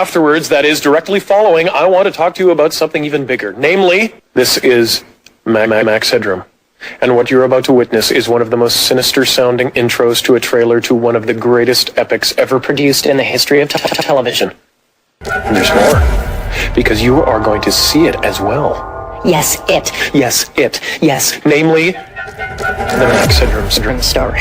afterwards, that is, directly following, I want to talk to you about something even bigger. Namely, this is Max Headroom. And what you're about to witness is one of the most sinister-sounding intros to a trailer to one of the greatest epics ever produced in the history of television. And there's more, because you are going to see it as well. Yes, it. Yes, it. Yes, namely, the Max Headroom story.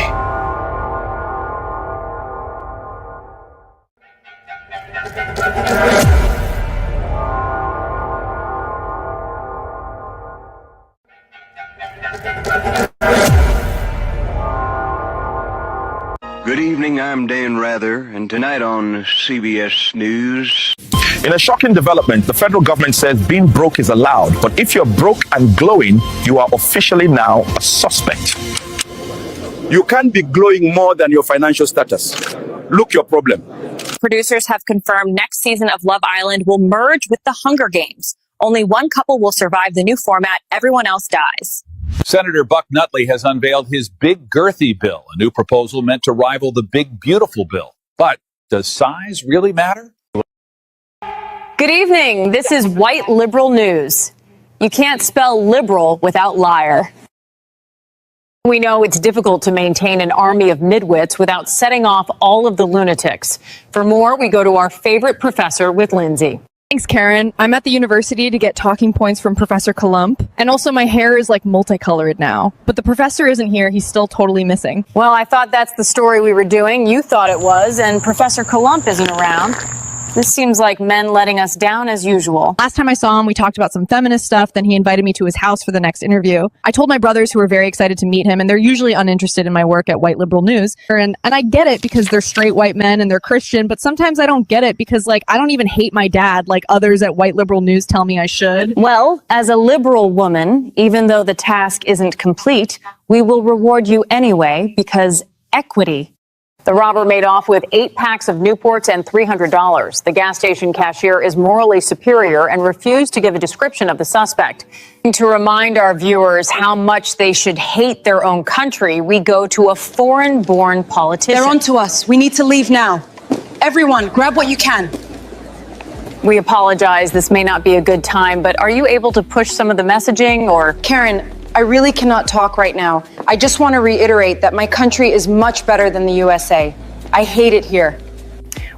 Good evening, I'm Dan Rather, and tonight on CBS News. In a shocking development, the federal government says being broke is allowed, but if you're broke and glowing, you are officially now a suspect. You can't be glowing more than your financial status. Look your problem. Producers have confirmed next season of Love Island will merge with the Hunger Games. Only one couple will survive the new format. Everyone else dies. Senator Buck Nutley has unveiled his Big Girthy bill, a new proposal meant to rival the Big Beautiful bill. But does size really matter? Good evening. This is White Liberal News. You can't spell liberal without liar. We know it's difficult to maintain an army of nitwits without setting off all of the lunatics. For more, we go to our favorite professor with Lindsay. Thanks, Karen. I'm at the university to get talking points from Professor 𝐶𝐒. And also my hair is like multicolored now. But the professor isn't here. He's still totally missing. Well, I thought that's the story we were doing. You thought it was. And Professor 𝐶𝐒 isn't around. This seems like men letting us down as usual. Last time I saw him, we talked about some feminist stuff. Then he invited me to his house for the next interview. I told my brothers, who were very excited to meet him, and they're usually uninterested in my work at White Liberal News. And I get it because they're straight white men and they're Christian, but sometimes I don't get it because, like, I don't even hate my dad like others at White Liberal News tell me I should. Well, as a liberal woman, even though the task isn't complete, we will reward you anyway because equity. The robber made off with 8 packs of Newports and $300. The gas station cashier is morally superior and refused to give a description of the suspect. To remind our viewers how much they should hate their own country, we go to a foreign-born politician. They're on to us. We need to leave now. Everyone, grab what you can. We apologize. This may not be a good time, but are you able to push some of the messaging or... Karen, I really cannot talk right now. I just want to reiterate that my country is much better than the USA. I hate it here.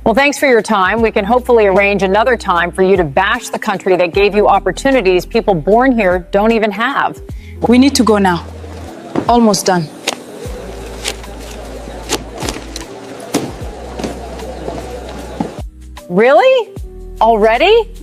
Well, thanks for your time. We can hopefully arrange another time for you to bash the country that gave you opportunities people born here don't even have. We need to go now. Almost done. Really? Already?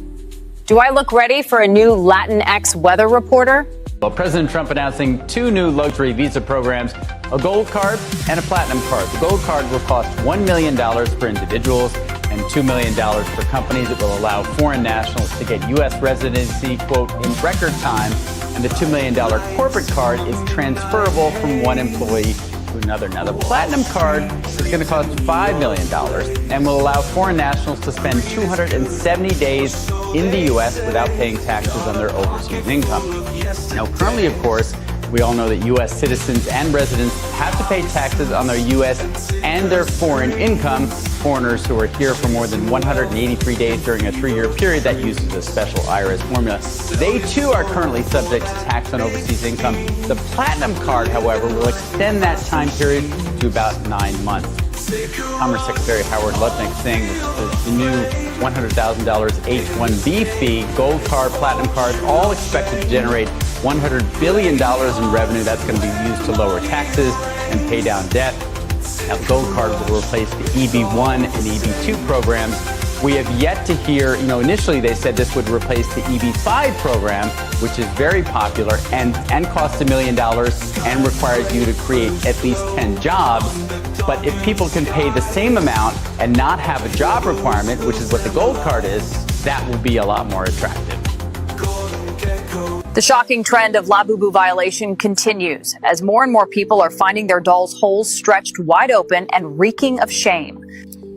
Do I look ready for a new Latinx weather reporter? Well, President Trump announcing 2 new luxury visa programs, a gold card and a platinum card. The gold card will cost $1 million for individuals and $2 million for companies. It will allow foreign nationals to get U.S. residency, quote, in record time. And the $2 million corporate card is transferable from one employee to another. Now, the platinum card is going to cost $5 million and will allow foreign nationals to spend 270 days in the U.S. without paying taxes on their overseas income. Now, currently, of course, we all know that U.S. citizens and residents have to pay taxes on their U.S. and their foreign income. Foreigners who are here for more than 183 days during a 3-year period that uses a special IRS formula, they too are currently subject to tax on overseas income. The platinum card, however, will extend that time period to about 9 months. Commerce Secretary Howard Lutnick saying that the new $100,000 H-1B fee, gold card, platinum card, all expected to generate $100 billion in revenue. That's going to be used to lower taxes and pay down debt. Now, the gold card will replace the EB-1 and EB-2 programs. We have yet to hear, initially they said this would replace the EB-5 program, which is very popular and costs $1 million and requires you to create at least 10 jobs. But if people can pay the same amount and not have a job requirement, which is what the gold card is, that will be a lot more attractive. The shocking trend of Labubu violation continues as more and more people are finding their dolls' holes stretched wide open and reeking of shame.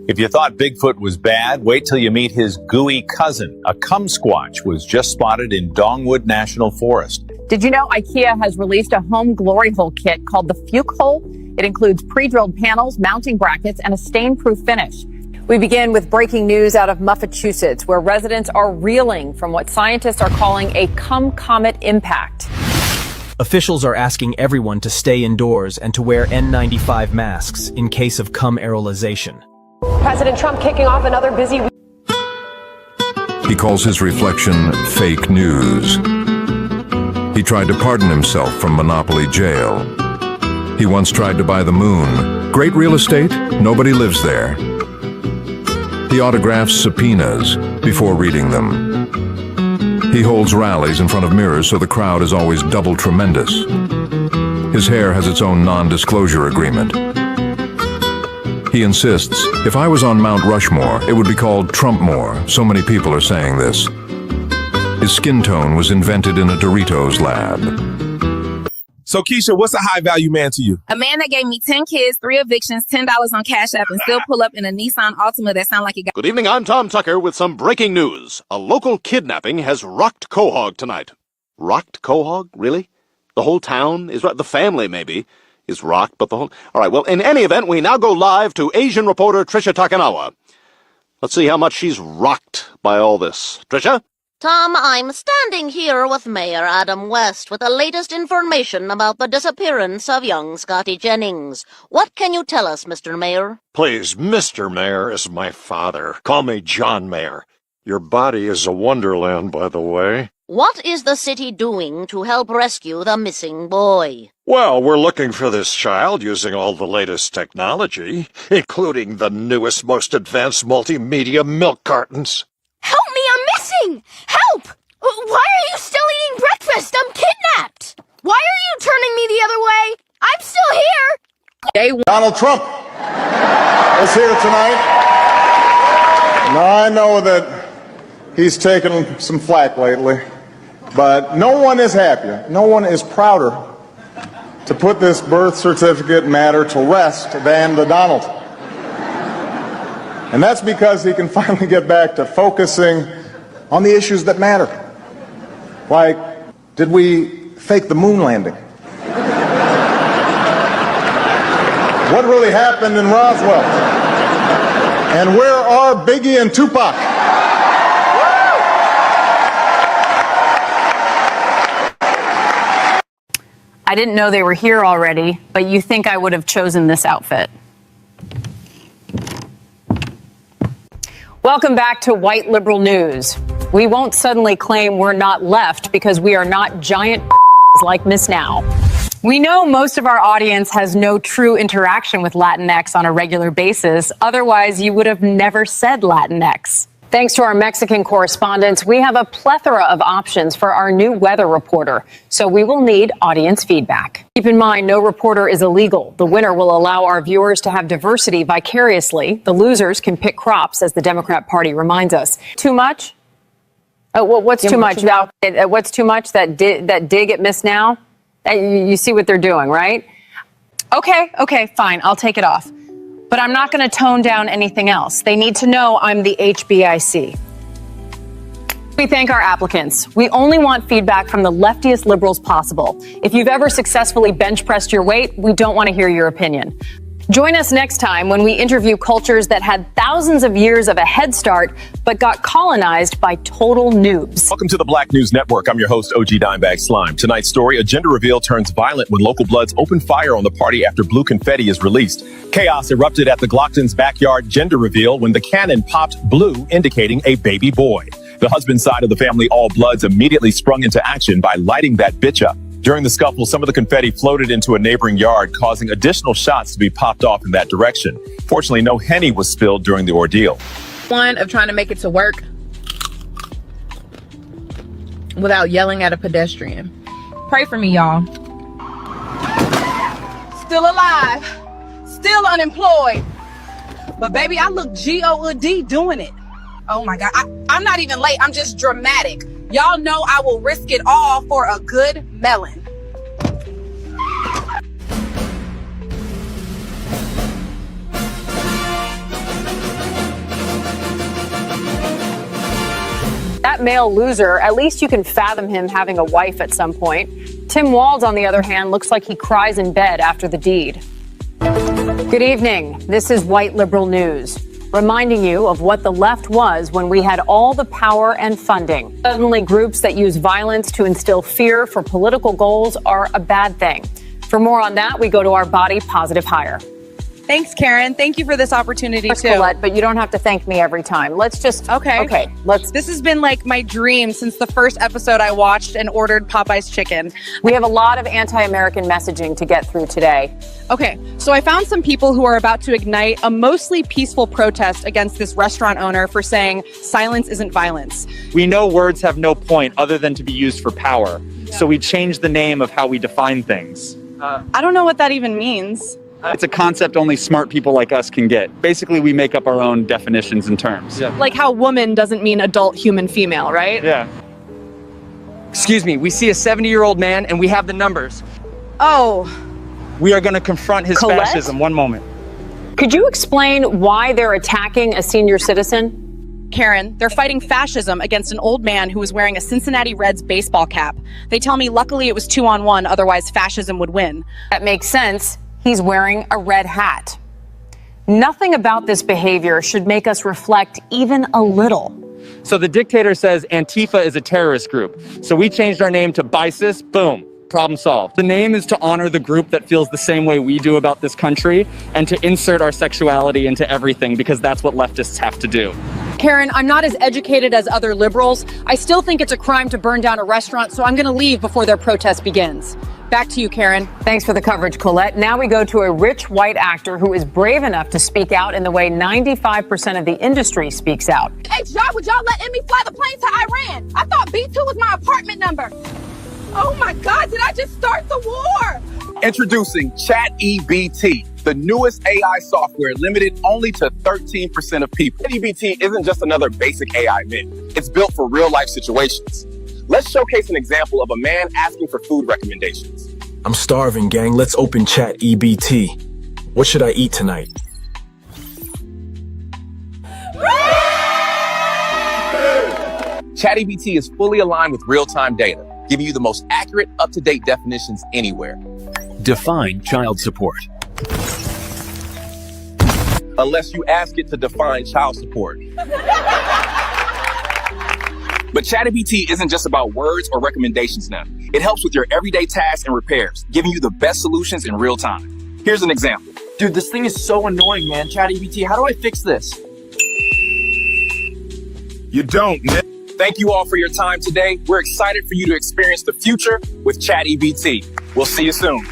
If you thought Bigfoot was bad, wait till you meet his gooey cousin. A kumsquatch was just spotted in Dongwood National Forest. Did you know IKEA has released a home glory hole kit called the 𝐔𝐽𝐻𝐿? It includes pre-drilled panels, mounting brackets, and a stain-proof finish. We begin with breaking news out of Massachusetts, where residents are reeling from what scientists are calling a 𝐶𝐿 impact. Officials are asking everyone to stay indoors and to wear N95 masks in case of 𝐶𝐿 aerolization. President Trump kicking off another busy week. He calls his reflection fake news. He tried to pardon himself from Monopoly jail. He once tried to buy the moon. Great real estate, nobody lives there. He autographs subpoenas before reading them. He holds rallies in front of mirrors so the crowd is always double tremendous. His hair has its own non-disclosure agreement. He insists, if I was on Mount Rushmore, it would be called Trumpmore. So many people are saying this. His skin tone was invented in a Doritos lab. So, Keisha, what's a high-value man to you? A man that gave me 10 kids, 3 evictions, $10 on Cash App, and still pull up in a Nissan Altima that sound like it got... Good evening, I'm Tom Tucker with some breaking news. A local kidnapping has rocked Quahog tonight. Rocked Quahog? Really? The whole town is rocked? The family, maybe, is rocked, but the whole... All right, well, in any event, we now go live to Asian reporter Tricia Takanawa. Let's see how much she's rocked by all this. Tricia? Tom, I'm standing here with Mayor Adam West with the latest information about the disappearance of young Scotty Jennings. What can you tell us, Mr. Mayor? Please, Mr. Mayor is my father. Call me John Mayor. Your body is a wonderland, by the way. What is the city doing to help rescue the missing boy? Well, we're looking for this child using all the latest technology, including the newest, most advanced multimedia milk cartons. Help me, I'm missing! Help! Why are you still eating breakfast? I'm kidnapped! Why are you turning me the other way? I'm still here! Donald Trump is here tonight. Now, I know that he's taken some flack lately, but no one is happier, no one is prouder to put this birth certificate matter to rest than the Donald. And that's because he can finally get back to focusing on the issues that matter. Like, did we fake the moon landing? What really happened in Roswell? And where are Biggie and Tupac? I didn't know they were here already, but you think I would have chosen this outfit. Welcome back to White Liberal News. We won't suddenly claim we're not left because we are not giant like Miss Now. We know most of our audience has no true interaction with Latinx on a regular basis. Otherwise, you would have never said Latinx. Thanks to our Mexican correspondents, we have a plethora of options for our new weather reporter, so we will need audience feedback. Keep in mind, no reporter is illegal. The winner will allow our viewers to have diversity vicariously. The losers can pick crops, as the Democrat Party reminds us. Too much? What's too much? What's too much? That dig at Miss Now? You see what they're doing, right? Okay, fine. I'll take it off. But I'm not going to tone down anything else. They need to know I'm the HBIC. We thank our applicants. We only want feedback from the leftiest liberals possible. If you've ever successfully bench pressed your weight, we don't want to hear your opinion. Join us next time when we interview cultures that had thousands of years of a head start, but got colonized by total noobs. Welcome to the Black News Network. I'm your host, OG Dimebag Slime. Tonight's story, a gender reveal turns violent when local bloods open fire on the party after blue confetti is released. Chaos erupted at the Glockton's backyard gender reveal when the cannon popped blue, indicating a baby boy. The husband's side of the family, all bloods, immediately sprung into action by lighting that bitch up. During the scuffle, some of the confetti floated into a neighboring yard, causing additional shots to be popped off in that direction. Fortunately, no Henny was spilled during the ordeal. One of trying to make it to work without yelling at a pedestrian. Pray for me, y'all. Still alive, still unemployed, but baby, I look G-O-D doing it. Oh my God, I'm not even late, I'm just dramatic. Y'all know I will risk it all for a good melon. That male loser, at least you can fathom him having a wife at some point. Tim Walz, on the other hand, looks like he cries in bed after the deed. Good evening. This is White Liberal News. reminding you of what the left was when we had all the power and funding. Suddenly, groups that use violence to instill fear for political goals are a bad thing. For more on that, we go to our body positive hire. Thanks, Karen. Thank you for this opportunity, too. Colette, but you don't have to thank me every time. Let's just... Okay, let's... This has been like my dream since the first episode I watched and ordered Popeye's chicken. We have a lot of anti-American messaging to get through today. Okay, so I found some people who are about to ignite a mostly peaceful protest against this restaurant owner for saying silence isn't violence. We know words have no point other than to be used for power. So we changed the name of how we define things. I don't know what that even means. It's a concept only smart people like us can get. Basically, we make up our own definitions and terms. Yeah. Like how woman doesn't mean adult human female, right? Yeah. Excuse me, we see a 70-year-old man and we have the numbers. Oh. We are going to confront his Colette? fascism. One moment. Could you explain why they're attacking a senior citizen? Karen, they're fighting fascism against an old man who was wearing a Cincinnati Reds baseball cap. They tell me luckily it was 2-on-1, otherwise fascism would win. That makes sense. He's wearing a red hat. Nothing about this behavior should make us reflect even a little. So the dictator says Antifa is a terrorist group. So we changed our name to BISIS. Boom. Problem solved. The name is to honor the group that feels the same way we do about this country and to insert our sexuality into everything because that's what leftists have to do. Karen, I'm not as educated as other liberals. I still think it's a crime to burn down a restaurant, so I'm going to leave before their protest begins. Back to you, Karen. Thanks for the coverage, Colette. Now we go to a rich white actor who is brave enough to speak out in the way 95% of the industry speaks out. Hey, y'all, would y'all let me fly the plane to Iran? I thought B2 was my apartment number. Oh my God, did I just start the war? Introducing ChatEBT, the newest AI software limited only to 13% of people. ChatEBT isn't just another basic AI myth. It's built for real-life situations. Let's showcase an example of a man asking for food recommendations. I'm starving, gang. Let's open ChatEBT. What should I eat tonight? ChatEBT is fully aligned with real-time data, giving you the most accurate, up-to-date definitions anywhere. Define child support. Unless you ask it to define child support. But ChatEBT isn't just about words or recommendations now. It helps with your everyday tasks and repairs, giving you the best solutions in real time. Here's an example. Dude, this thing is so annoying, man. ChatEBT, how do I fix this? You don't, man. Thank you all for your time today. We're excited for you to experience the future with ChatEBT. We'll see you soon.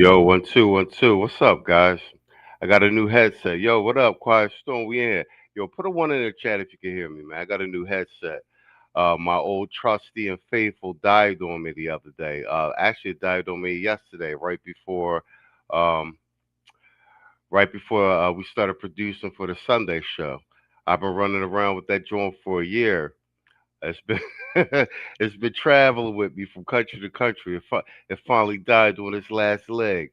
Yo, 1 2 1 2. What's up, guys? I got a new headset. Yo, what up? Quiet Storm, we in here. Yo, put a one in the chat if you can hear me, man. I got a new headset. My old trusty and faithful died on me the other day. Actually, it died on me yesterday, um, we started producing for the Sunday show. I've been running around with that joint for a year. It's been it's been traveling with me from country to country. It finally died on its last leg.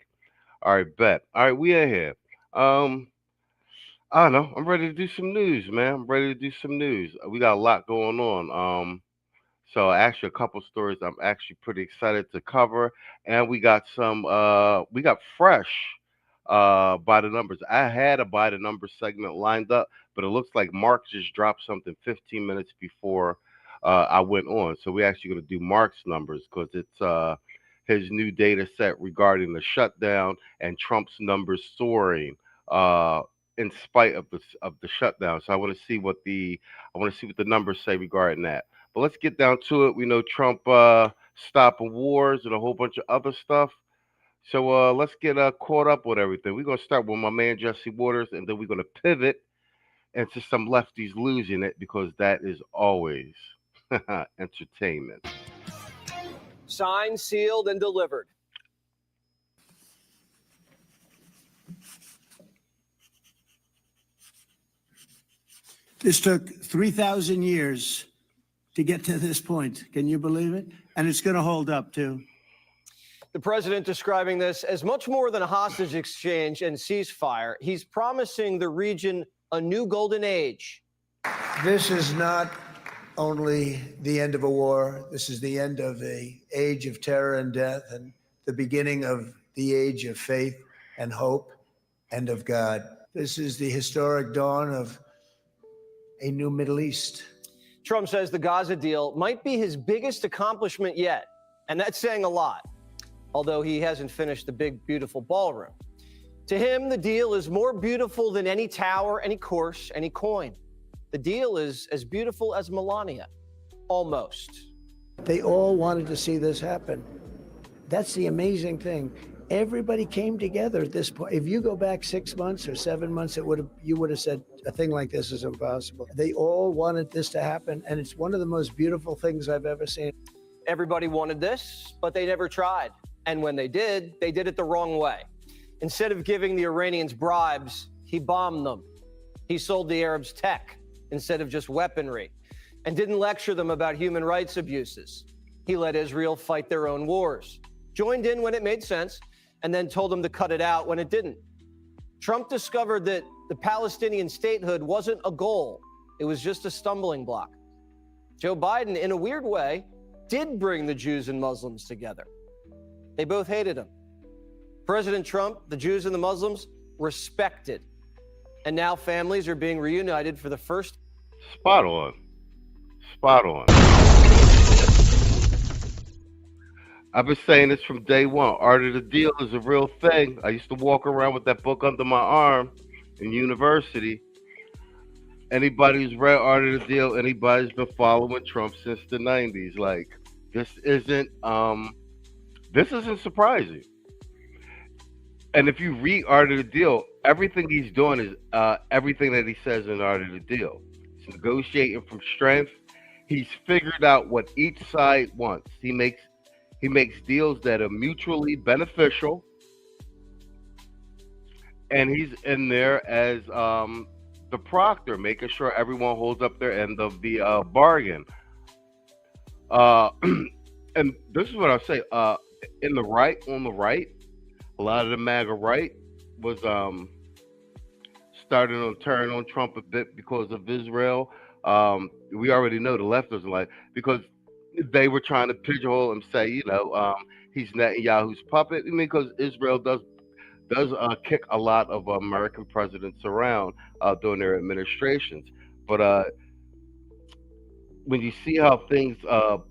All right, bet. All right, we in here. Um, I don't know. I'm ready to do some news, man. I'm ready to do some news. We got a lot going on. So actually, a couple stories I'm actually pretty excited to cover, and we got some. We got fresh. By the numbers. I had a by the numbers segment lined up, but it looks like Mark just dropped something 15 minutes before I went on. So we're actually going to do Mark's numbers because it's his new data set regarding the shutdown and Trump's numbers soaring in spite of the shutdown. So I want to see what the numbers say regarding that. But let's get down to it. We know Trump stopping wars and a whole bunch of other stuff. So let's get caught up with everything. We're going to start with my man Jesse Waters, and then we're going to pivot into some lefties losing it because that is always entertainment. Signed, sealed, and delivered. This took 3,000 years to get to this point. Can you believe it? And it's going to hold up, too. The president describing this as much more than a hostage exchange and ceasefire. He's promising the region a new golden age. This is not only the end of a war. This is the end of an age of terror and death and the beginning of the age of faith and hope and of God. This is the historic dawn of a new Middle East. Trump says the Gaza deal might be his biggest accomplishment yet, and that's saying a lot. Although he hasn't finished the big, beautiful ballroom. To him, the deal is more beautiful than any tower, any course, any coin. The deal is as beautiful as Melania. Almost. They all wanted to see this happen. That's the amazing thing. Everybody came together at this point. If you go back 6 months or 7 months, you would have said a thing like this is impossible. They all wanted this to happen, and it's one of the most beautiful things I've ever seen. Everybody wanted this, but they never tried. And when they did it the wrong way. Instead of giving the Iranians bribes, he bombed them. He sold the Arabs tech instead of just weaponry, and didn't lecture them about human rights abuses. He let Israel fight their own wars, joined in when it made sense, and then told them to cut it out when it didn't. Trump discovered that the Palestinian statehood wasn't a goal. It was just a stumbling block. Joe Biden, in a weird way, did bring the Jews and Muslims together. They both hated him. President Trump, the Jews and the Muslims, respected. And now families are being reunited for the first. Spot on. Spot on. I've been saying this from day one. Art of the Deal is a real thing. I used to walk around with that book under my arm in university. Anybody who's read Art of the Deal, anybody's been following Trump since the 90s. Like, this isn't surprising. And if you read Art of the Deal, everything he's doing is everything that he says in Art of the Deal. He's negotiating from strength. He's figured out what each side wants. He makes deals that are mutually beneficial. And he's in there as the proctor, making sure everyone holds up their end of the bargain. And this is what I'll say. On the right, a lot of the MAGA right was starting to turn on Trump a bit because of Israel. We already know the left doesn't like, because they were trying to pigeonhole him, say, he's Netanyahu's puppet. I mean, because Israel does kick a lot of American presidents around during their administrations. But when you see how things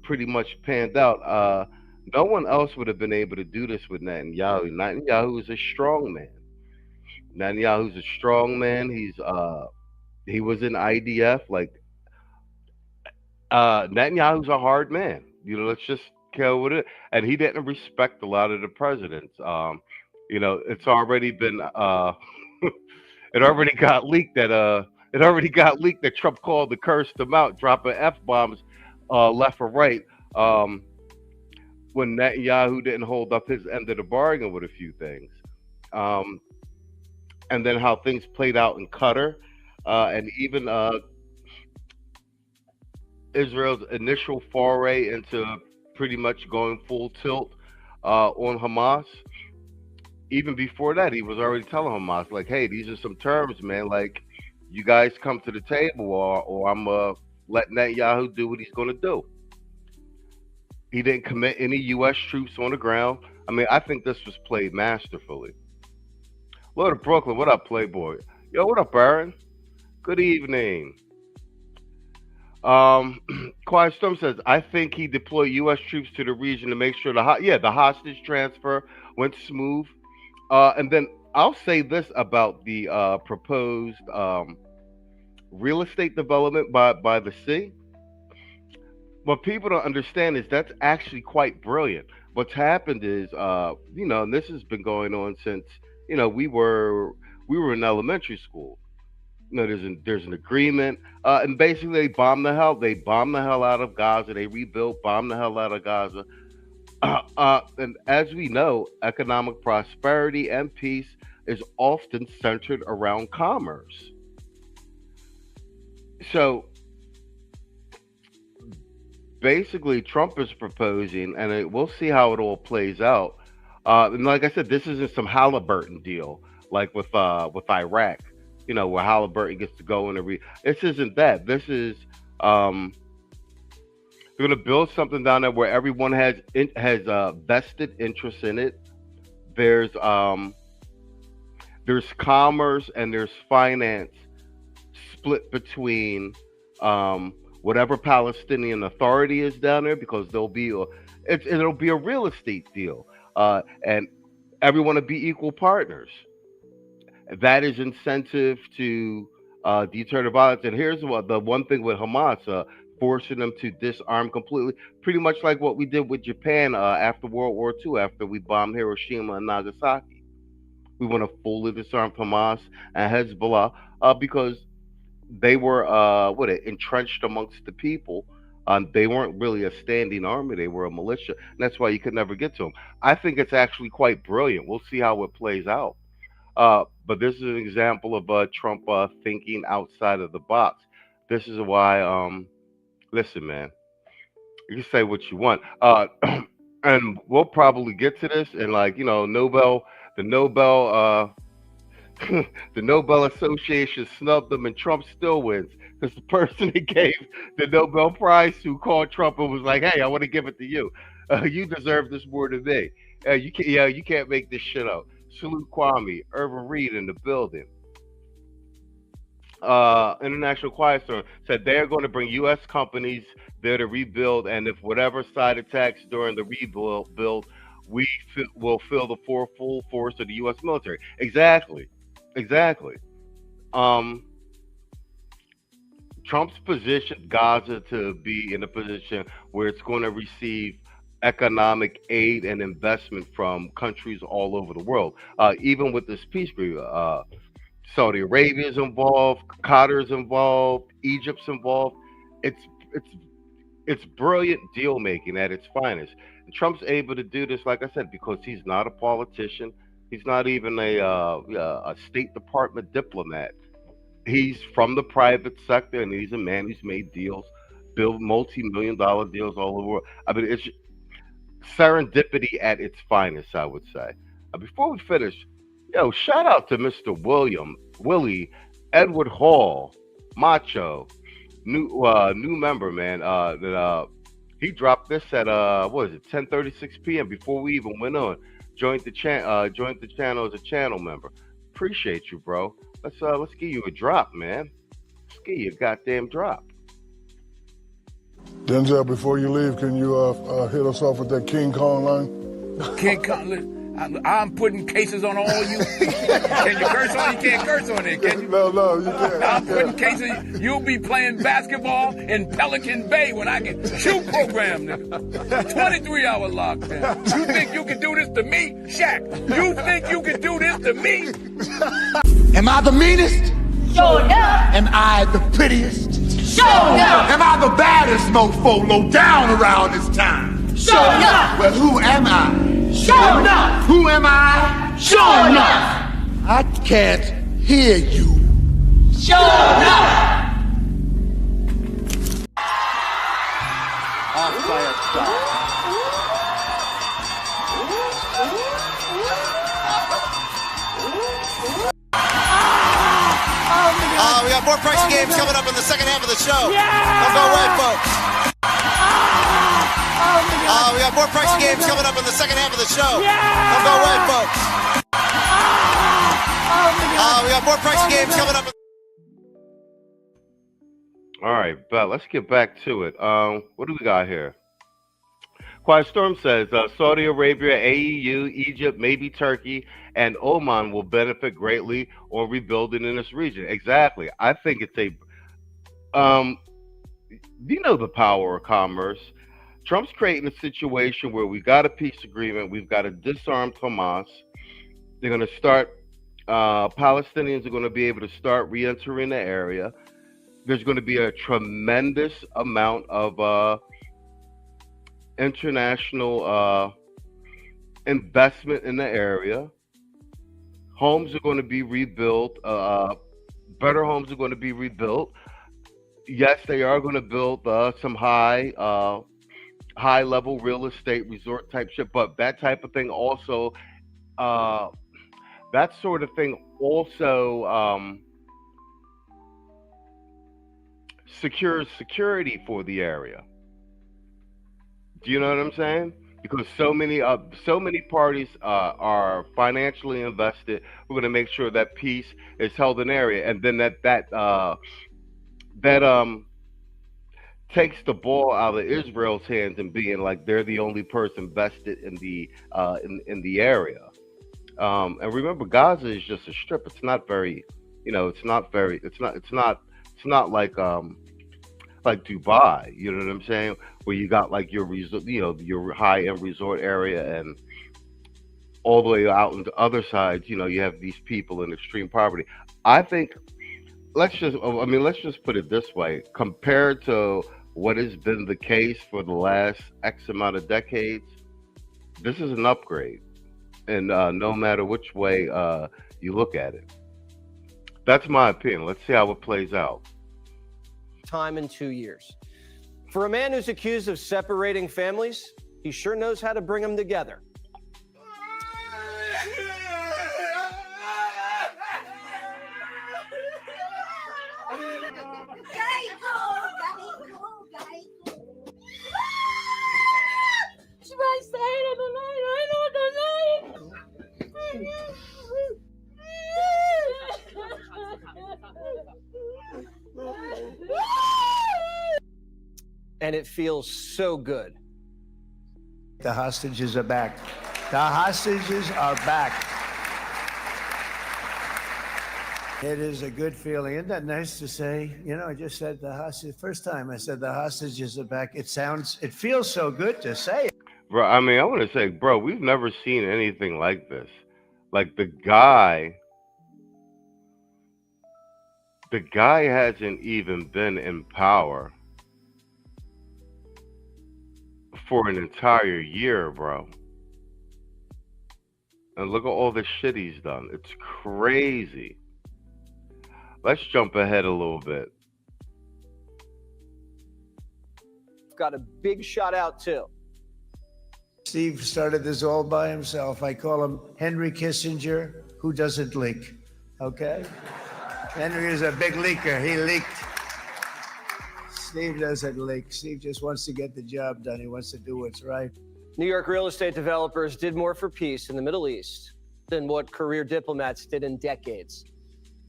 pretty much panned out, no one else would have been able to do this with Netanyahu. Netanyahu is a strong man. Netanyahu's a strong man. He was in IDF. Like, Netanyahu's a hard man. Let's just kill with it. And he didn't respect a lot of the presidents. You know, it's already been it already got leaked that Trump called to curse them out, dropping f bombs left or right. Um, when Netanyahu didn't hold up his end of the bargain with a few things, um, and then how things played out in Qatar, and even Israel's initial foray into pretty much going full tilt on Hamas. Even before that, he was already telling Hamas, like, hey, these are some terms, man. Like, you guys come to the table, or I'm let Netanyahu do what he's going to do. He didn't commit any U.S. troops on the ground. I mean, I think this was played masterfully. Lord of Brooklyn, what up, Playboy? Yo, what up, Byron? Good evening. Quiet Storm says, I think he deployed U.S. troops to the region to make sure the hostage transfer went smooth. And then I'll say this about the proposed real estate development by the sea. What people don't understand is that's actually quite brilliant. What's happened is, and this has been going on since, we were in elementary school. There's an agreement, and basically they bomb the hell out of Gaza. They rebuilt, bomb the hell out of Gaza. And as we know, economic prosperity and peace is often centered around commerce. So basically, Trump is proposing, and we'll see how it all plays out. And like I said, this isn't some Halliburton deal like with Iraq, where Halliburton gets to go in this isn't that. This is they're going to build something down there where everyone has vested interest in it. There's commerce and there's finance split between whatever Palestinian Authority is down there, because it'll be a real estate deal, and everyone will be equal partners. That is incentive to deter the violence. And here's the one thing with Hamas. Forcing them to disarm completely, pretty much like what we did with Japan after World War II, after we bombed Hiroshima and Nagasaki. We want to fully disarm Hamas and Hezbollah because they were entrenched amongst the people. They weren't really a standing army; they were a militia, and that's why you could never get to them. I think it's actually quite brilliant. We'll see how it plays out. But this is an example of Trump thinking outside of the box. This is why. Listen, man, you can say what you want, and we'll probably get to this. And the Nobel Association snubbed them, and Trump still wins because the person that gave the Nobel Prize who called Trump and was like, "Hey, I want to give it to you. You deserve this more than me. You can't make this shit up." Salute Kwame, Irvin Reed in the building. International Quiet Storm said they are going to bring U.S. companies there to rebuild, and if whatever side attacks during the rebuild, we will feel the full force of the U.S. military. Exactly. Trump's positioned Gaza to be in a position where it's going to receive economic aid and investment from countries all over the world. Even with this peace agreement, Saudi Arabia is involved, Qatar is involved, Egypt's involved. It's brilliant deal making at its finest. And Trump's able to do this, like I said, because he's not a politician. He's not even a State Department diplomat. He's from the private sector, and he's a man who's made deals, built multi-million-dollar deals all over the world. I mean, it's serendipity at its finest, I would say. Before we finish, shout out to Mr. Willie Edward Hall, Macho, new member, man. That he dropped this at 10:36 p.m. before we even went on. Joined the channel as a channel member. Appreciate you, bro. Let's give you a drop, man. Let's give you a goddamn drop. Denzel, before you leave, can you hit us off with that King Kong line? King Kong, I'm putting cases on all you. Can you curse on it? You can't curse on it, can you? No, you can't. I'm putting cases. You'll be playing basketball in Pelican Bay when I get shoe program, nigga. 23-hour lockdown. You think you can do this to me? Shaq, you think you can do this to me? Am I the meanest? Sure enough. Am I the prettiest? Sure enough. Am I the baddest mofo low down around this time? Sure enough. Well, who am I? Sure enough. Who am I? Sure enough. I can't hear you. Sure enough. We got more pricey games coming up in the second half of the show. Don't go away, folks. We got more pricey games coming up in the second half of the show. Don't go away, folks. We got more pricey games coming up. All right, but let's get back to it. What do we got here? Quiet Storm says Saudi Arabia, AEU, Egypt, maybe Turkey, and Oman will benefit greatly on rebuilding in this region. Exactly. I think it's a, you know, the power of commerce. Trump's creating a situation where we got a peace agreement. We've got to disarm Hamas. They're going to start, Palestinians are going to be able to start re-entering the area. There's going to be a tremendous amount of international investment in the area. Homes are going to be rebuilt. Better homes are going to be rebuilt. Yes, they are going to build some high-level real estate resort type shit, but that type of thing also, that sort of thing also secures security for the area. Do you know what I'm saying? Because so many parties are financially invested. We're going to make sure that peace is held in the area, and then that takes the ball out of Israel's hands and being like they're the only person vested in the area. And remember, Gaza is just a strip. It's not very, it's not like Dubai. You know what I'm saying? Where you got like your resort, your high-end resort area, and all the way out into other sides, you have these people in extreme poverty. I think let's just put it this way: compared to what has been the case for the last X amount of decades, this is an upgrade, and no matter which way you look at it, that's my opinion. Let's see how it plays out. Time in 2 years. For a man who's accused of separating families, he sure knows how to bring them together. Should I say it tonight? I know tonight. And it feels so good. The hostages are back. The hostages are back. It is a good feeling. Isn't that nice to say? I just said the hostage. First time I said the hostages are back. It feels so good to say it. Bro, I mean, I want to say, bro, we've never seen anything like this. Like the guy hasn't even been in power for an entire year, bro. And look at all the shit he's done. It's crazy. Let's jump ahead a little bit. Got a big shout out too. Steve started this all by himself. I call him Henry Kissinger, who doesn't leak. Okay? Henry is a big leaker. He leaked. Steve doesn't leak. Steve just wants to get the job done. He wants to do what's right. New York real estate developers did more for peace in the Middle East than what career diplomats did in decades.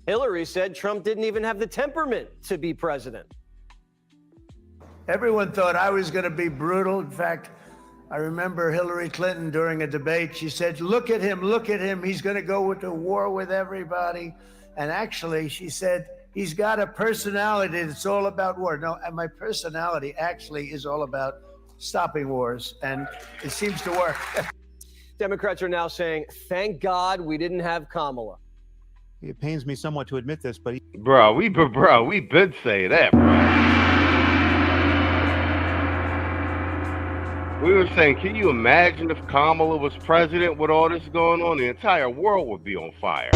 Hillary said Trump didn't even have the temperament to be president. Everyone thought I was going to be brutal. In fact, I remember Hillary Clinton during a debate, she said, look at him, he's going to go to war with everybody. And actually, she said, he's got a personality that's all about war. No, and my personality actually is all about stopping wars, and it seems to work. Democrats are now saying, thank God we didn't have Kamala. It pains me somewhat to admit this, but we've been saying that, bro. We were saying, can you imagine if Kamala was president with all this going on? The entire world would be on fire.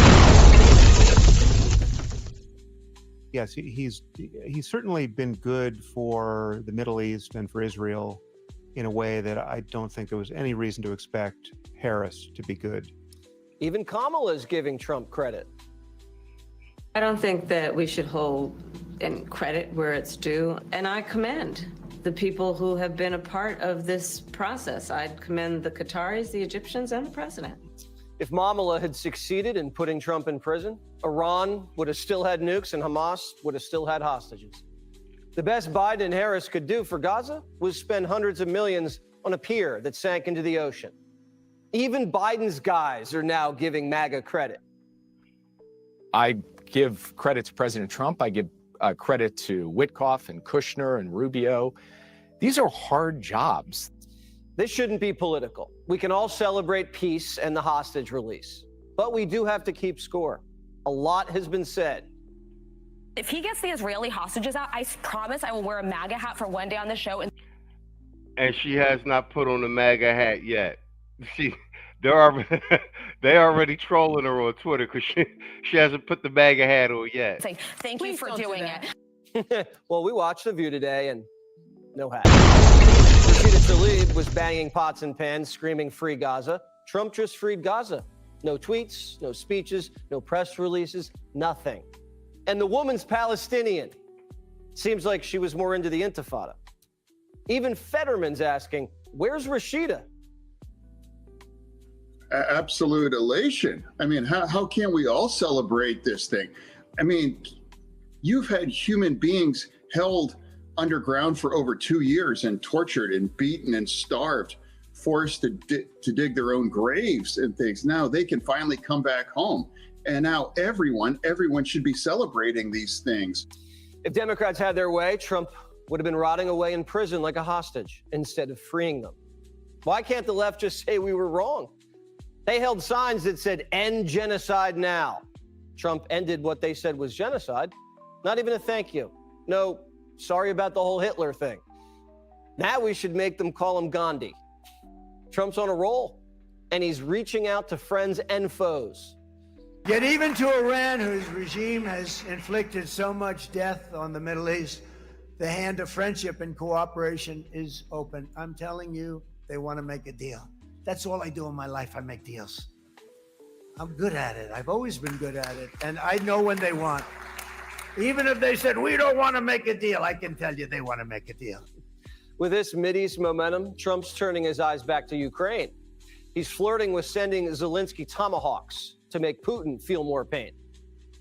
yes, he's certainly been good for the Middle East and for Israel in a way that I don't think there was any reason to expect Harris to be good. Even Kamala is giving Trump credit. I don't think that we should hold in credit where it's due, and I commend the people who have been a part of this process. I'd commend the Qataris, the Egyptians, and the president. If Kamala had succeeded in putting Trump in prison, Iran would have still had nukes and Hamas would have still had hostages. The best Biden and Harris could do for Gaza was spend hundreds of millions on a pier that sank into the ocean. Even Biden's guys are now giving MAGA credit. I give credit to President Trump. I give credit to Witkoff and Kushner and Rubio. These are hard jobs. This shouldn't be political. We can all celebrate peace and the hostage release, but we do have to keep score. A lot has been said. If he gets the Israeli hostages out, I promise I will wear a MAGA hat for one day on the show. And she has not put on the MAGA hat yet. They already trolling her on Twitter because she hasn't put the MAGA hat on yet. Say, thank you for doing it. Well, we watched The View today and no hat. Rashida Tlaib was banging pots and pans, screaming free Gaza. Trump just freed Gaza. No tweets, no speeches, no press releases, nothing. And the woman's Palestinian. Seems like she was more into the Intifada. Even Fetterman's asking, where's Rashida? Absolute elation. I mean, how can we all celebrate this thing? I mean, you've had human beings held underground for over 2 years and tortured and beaten and starved, forced to dig their own graves and things. Now they can finally come back home. And now everyone should be celebrating these things. If Democrats had their way, Trump would have been rotting away in prison like a hostage instead of freeing them. Why can't the left just say we were wrong? They held signs that said, end genocide now. Trump ended what they said was genocide. Not even a thank you. No, sorry about the whole Hitler thing. Now we should make them call him Gandhi. Trump's on a roll, and he's reaching out to friends and foes. Yet even to Iran, whose regime has inflicted so much death on the Middle East, the hand of friendship and cooperation is open. I'm telling you, they want to make a deal. That's all I do in my life. I make deals. I'm good at it. I've always been good at it. And I know when they want. Even if they said, we don't want to make a deal, I can tell you they want to make a deal. With this Mideast momentum, Trump's turning his eyes back to Ukraine. He's flirting with sending Zelensky tomahawks to make Putin feel more pain.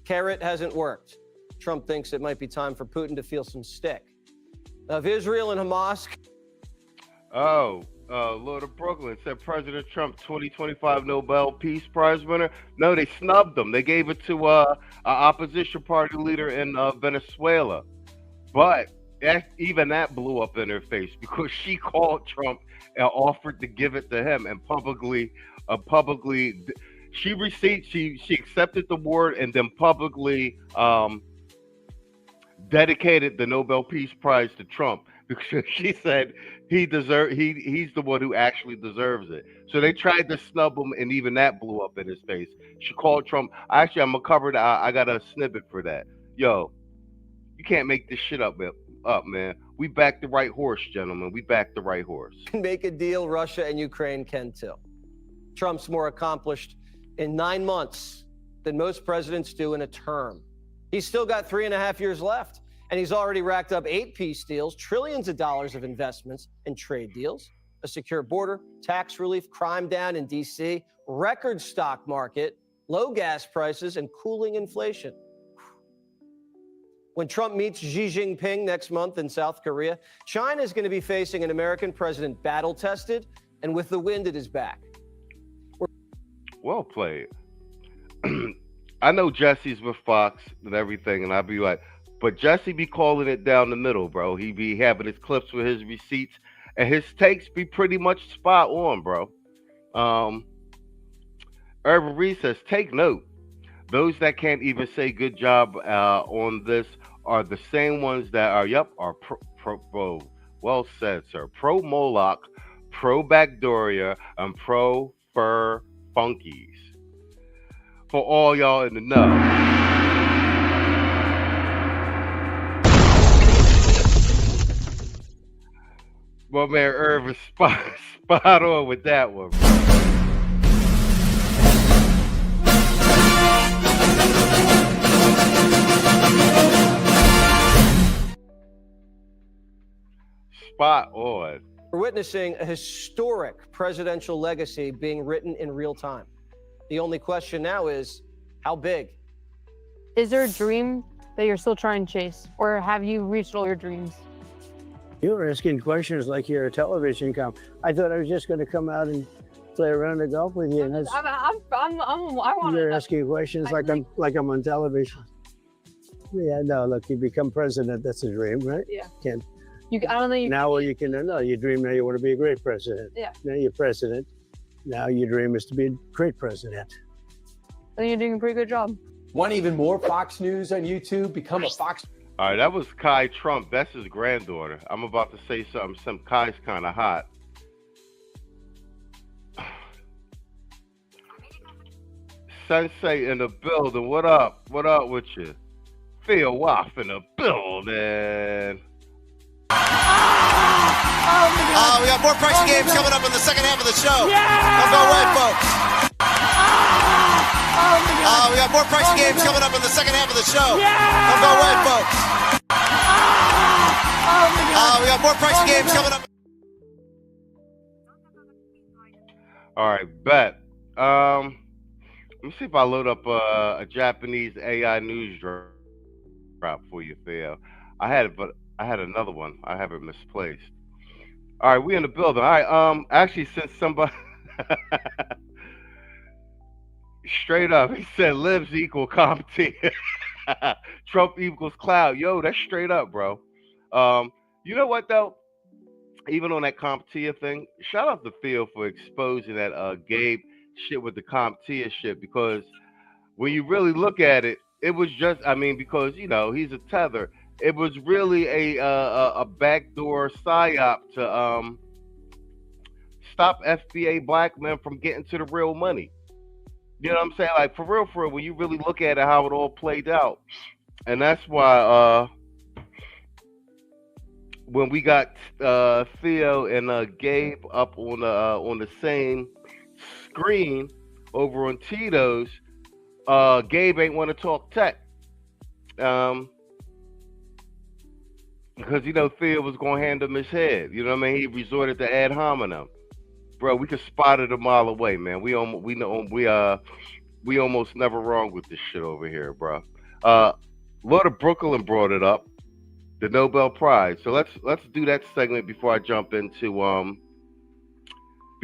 Carrot hasn't worked. Trump thinks it might be time for Putin to feel some stick. Of Israel and Hamas. Lord of Brooklyn said President Trump 2025 Nobel Peace Prize winner. No, they snubbed him. They gave it to an opposition party leader in Venezuela. But even that blew up in her face because she called Trump and offered to give it to him and publicly she accepted the award and then publicly dedicated the Nobel Peace Prize to Trump because she said he's the one who actually deserves it. So they tried to snub him, and even that blew up in his face. She called Trump. Actually, I'm gonna cover that. I got a snippet for that. Yo, you can't make this shit up, man. We backed the right horse, gentlemen. We backed the right horse. Make a deal, Russia and Ukraine can too. Trump's more accomplished in 9 months than most presidents do in a term. He's still got 3.5 years left, and he's already racked up 8 peace deals, trillions of dollars of investments and trade deals, a secure border, tax relief, crime down in D.C., record stock market, low gas prices, and cooling inflation. When Trump meets Xi Jinping next month in South Korea, China is going to be facing an American president battle-tested And with the wind at his back. Well played. I know Jesse's with Fox and everything, and I'd be like, but Jesse be calling it down the middle, bro. He be having his clips with his receipts, and his takes be pretty much spot on, bro. Urban Reed says, take note. Those that can't even say good job on this are the same ones that are pro well said, sir. Pro Moloch, pro Backdoria, and pro Fur Funkies. For all y'all in the know. Well, man, Irv is spot on with that one. Spot on. We're witnessing a historic presidential legacy being written in real time. The only question now is, how big? Is there a dream that you're still trying to chase, or have you reached all your dreams? You're asking questions like you're a television com. I thought I was just going to come out and play around the golf with you. And that's, I want you're asking questions like I'm on television. Yeah, no, look, you become president. That's a dream, right? Yeah. Can't. I don't think you now you can, no, you dream now you want to be a great president. Yeah. Now you're president. Now your dream is to be a great president. I think you're doing a pretty good job. Want even more Fox News on YouTube? Become a Fox. All right, that was Kai Trump. That's his granddaughter. I'm about to say something. Some Kai's kind of hot. Sensei in the building. What up? What up with you? Phil Waff in the building. We got more pricing games coming up in the second half of the show. Don't go away, folks. We got more pricing games coming up in the second half of the show. Don't go away, folks. We got more pricing games coming up. All right, bet. Let me see if I load up a Japanese AI news drop for you, Theo. I had it, but I had another one. I have it misplaced. All right, we in the building. All right, actually, since somebody straight up, he said libs equal CompTIA. Trump equals cloud. Yo, that's straight up, bro. You know what though? Even on that CompTIA thing, shout out to Theo for exposing that Gabe shit with the CompTIA shit, because when you really look at it, it was just, I mean, because you know he's a tether. It was really a backdoor psyop to stop FBA black men from getting to the real money. You know what I'm saying? Like for real, when you really look at it, how it all played out, and that's why when we got Theo and Gabe up on the same screen over on Tito's, Gabe ain't want to talk tech. Because you know Theo was gonna hand him his head. You know what I mean? He resorted to ad hominem. Bro, we could spot it a mile away, man. We almost never wrong with this shit over here, bro. Lord of Brooklyn brought it up, the Nobel Prize. So let's do that segment before I jump into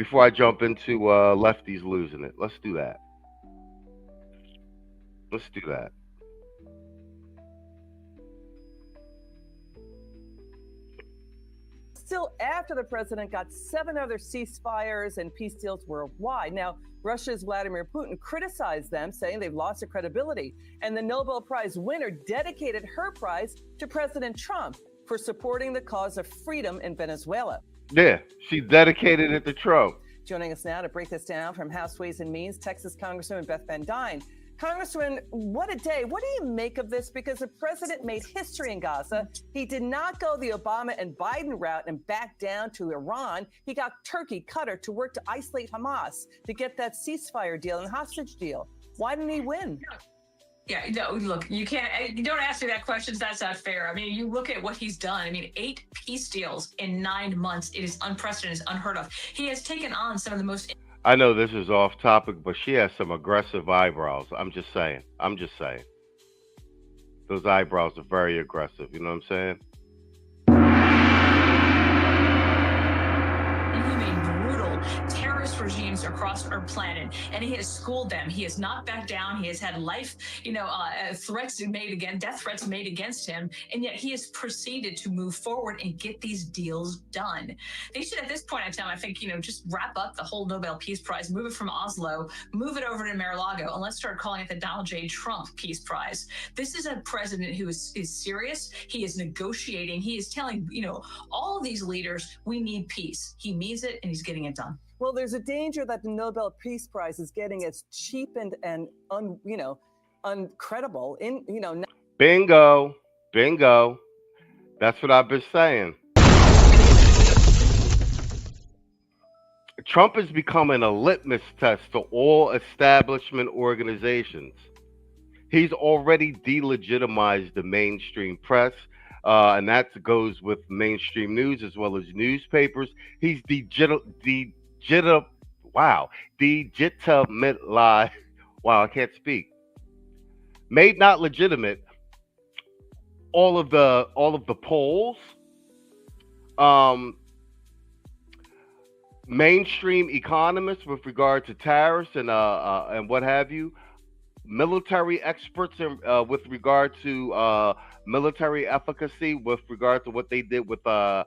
lefties losing it. Let's do that. Let's do that. Still after the president got 7 other ceasefires and peace deals worldwide. Now, Russia's Vladimir Putin criticized them, saying they've lost their credibility. And the Nobel Prize winner dedicated her prize to President Trump for supporting the cause of freedom in Venezuela. Yeah, she dedicated it to Trump. Joining us now to break this down from House Ways and Means, Texas Congresswoman Beth Van Dyne. Congressman, what a day. What do you make of this? Because the president made history in Gaza. He did not go the Obama and Biden route and back down to Iran. He got Turkey, Qatar to work to isolate Hamas to get that ceasefire deal and hostage deal. Why didn't he win? Yeah, no, look, you don't ask me that question. That's not fair. I mean, you look at what he's done. I mean, 8 peace deals in 9 months. It is unprecedented, it's unheard of. He has taken on some of the most... I know this is off topic, but she has some aggressive eyebrows. I'm just saying. Those eyebrows are very aggressive. You know what I'm saying? fascist regimes across our planet, and he has schooled them. He has not backed down. He has had life, death threats made against him, and yet he has proceeded to move forward and get these deals done. They should, at this point in time, I think, just wrap up the whole Nobel Peace Prize, move it from Oslo, move it over to Mar-a-Lago, and let's start calling it the Donald J. Trump Peace Prize. This is a president who is serious. He is negotiating. He is telling, all of these leaders, we need peace. He means it, and he's getting it done. Well, there's a danger that the Nobel Peace Prize is getting as cheapened and uncredible. Bingo. That's what I've been saying. Trump is becoming a litmus test to all establishment organizations. He's already delegitimized the mainstream press, and that goes with mainstream news as well as newspapers. He's made not legitimate all of the polls, mainstream economists with regard to tariffs and what have you, military experts with regard to military efficacy with regard to what they did with Iran,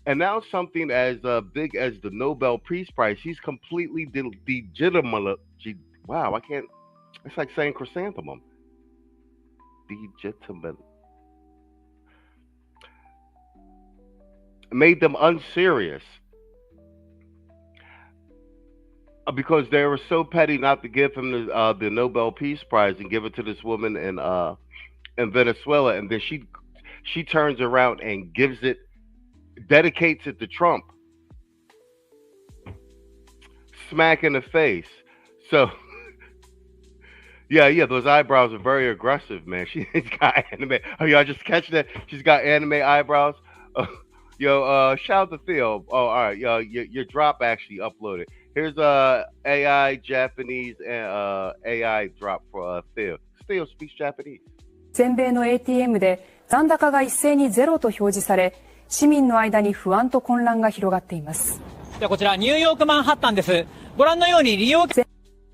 and now something as big as the Nobel Peace Prize. He's completely delegitimate. Wow, I can't. It's like saying chrysanthemum. Legitimate. Made them unserious because they were so petty not to give him the Nobel Peace Prize and give it to this woman in Venezuela, and then she turns around and dedicates it to Trump. Smack in the face. So yeah, those eyebrows are very aggressive, man. She's got anime. Oh, y'all just catch that? She's got anime eyebrows. Shout out to Theo. Oh, all right, your drop actually uploaded. Here's AI Japanese and AI drop for Theo. Theo speaks Japanese. 全米の ATM で残高が一斉にゼロと表示され、市民の間に不安と混乱が広がっています。でこちらニューヨークマンハッタンです。ご覧のように利用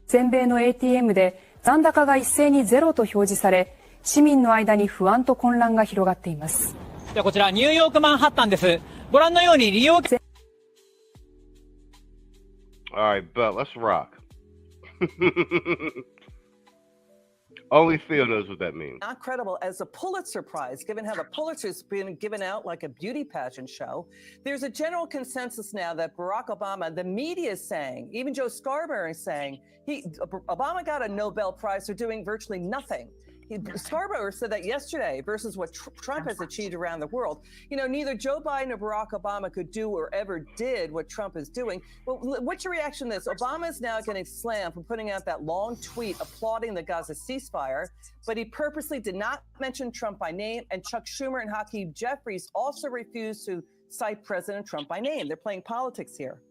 全米の ATM で残高が一斉にゼロと表示され、市民の間に不安と混乱が広がっています。でこちらニューヨークマンハッタンです。ご覧のように利用 All right, but let's rock. Only Theo knows what that means. Not credible as a Pulitzer Prize, given how the Pulitzer's been given out like a beauty pageant show. There's a general consensus now that Barack Obama, the media is saying, even Joe Scarborough is saying, Obama got a Nobel Prize for doing virtually nothing. Scarborough said that yesterday versus what Trump has achieved around the world. Neither Joe Biden or Barack Obama could do or ever did what Trump is doing. Well, what's your reaction to this? Obama is now getting slammed for putting out that long tweet applauding the Gaza ceasefire, but he purposely did not mention Trump by name, and Chuck Schumer and Hakeem Jeffries also refused to cite President Trump by name. They're playing politics here.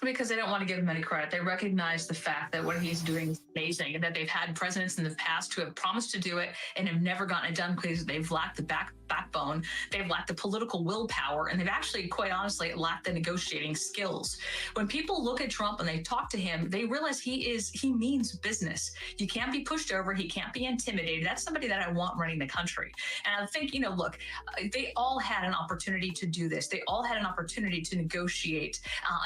Because they don't want to give him any credit. They recognize the fact that what he's doing is amazing, and that they've had presidents in the past who have promised to do it and have never gotten it done because they've lacked the backbone, they've lacked the political willpower, and they've actually, quite honestly, lacked the negotiating skills. When people look at Trump and they talk to him, they realize he means business. You can't be pushed over. He can't be intimidated. That's somebody that I want running the country. And I think, look, they all had an opportunity to do this. They all had an opportunity to negotiate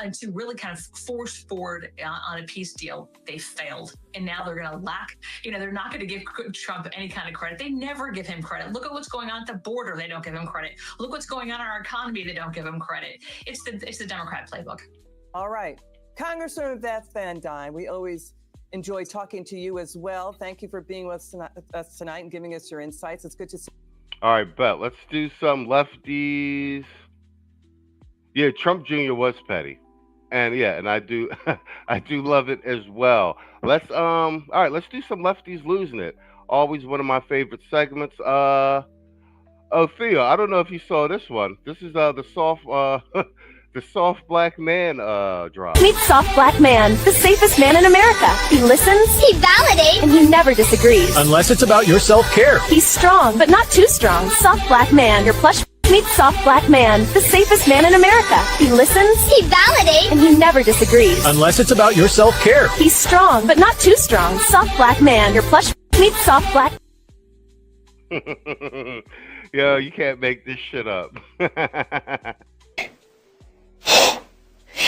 and to really kind of force forward on a peace deal. They failed. And now they're going to lack, they're not going to give Trump any kind of credit. They never give him credit. Look at what's going on at the border. They don't give him credit. Look what's going on in our economy. They don't give him credit. It's the Democrat playbook. All right. Congresswoman Beth Van Dine, we always enjoy talking to you as well. Thank you for being with us tonight and giving us your insights. It's good to see. All right, Beth, let's do some lefties. Yeah, Trump Jr. was petty. And I do love it as well. All right, let's do some lefties losing it. Always one of my favorite segments. Theo, I don't know if you saw this one. This is the soft black man drop. Meet soft black man, the safest man in America. He listens, he validates, and he never disagrees. Unless it's about your self-care. He's strong, but not too strong. Soft black man, your plush Meet soft black man, the safest man in America. He listens, he validates, and he never disagrees. Unless it's about your self-care. He's strong, but not too strong. Soft black man, your plush meets soft black. Yo, you can't make this shit up. And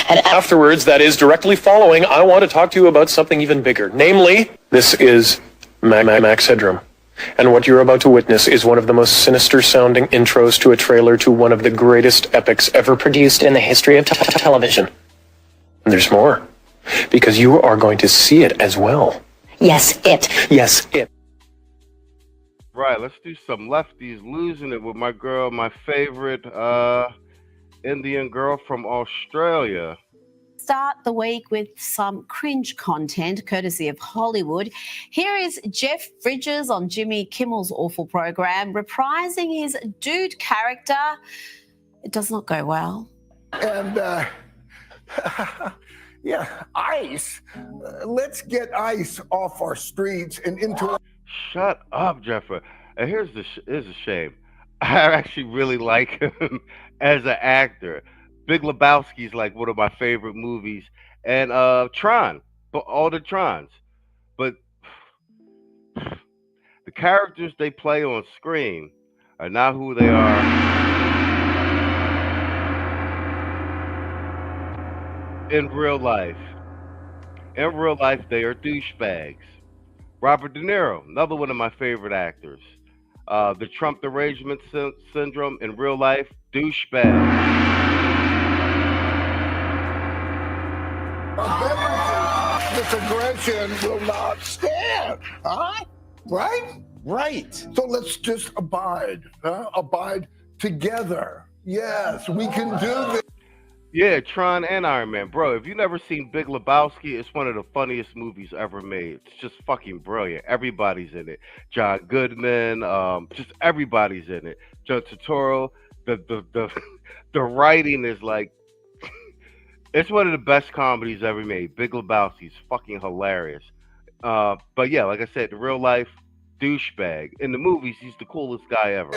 afterwards, that is directly following, I want to talk to you about something even bigger. Namely, this is Max Headroom. And what you're about to witness is one of the most sinister-sounding intros to a trailer to one of the greatest epics ever produced in the history of television. And there's more, because you are going to see it as well. Yes, it. Yes, it. Right, let's do some lefties losing it with my girl, my favorite Indian girl from Australia. Start the week with some cringe content courtesy of Hollywood. Here is Jeff Bridges on Jimmy Kimmel's awful program reprising his dude character. It does not go well. And, yeah, ICE. Let's get ICE off our streets and into... Shut up, Jeffrey. And here's a shame. I actually really like him as an actor. Big Lebowski's like one of my favorite movies, and Tron, but all the Trons. But the characters they play on screen are not who they are in real life. In real life, they are douchebags. Robert De Niro, another one of my favorite actors. The Trump derangement syndrome in real life, douchebag. This aggression will not stand, huh? Right? Right. So let's just abide together. Yes, we can do this. Yeah, Tron and Iron Man. Bro, if you've never seen Big Lebowski, it's one of the funniest movies ever made. It's just fucking brilliant. Everybody's in it. John Goodman, just everybody's in it. Joe Turturro. The writing is like, it's one of the best comedies ever made. Big Lebowski's fucking hilarious. But yeah, like I said, the real life douchebag. In the movies, he's the coolest guy ever.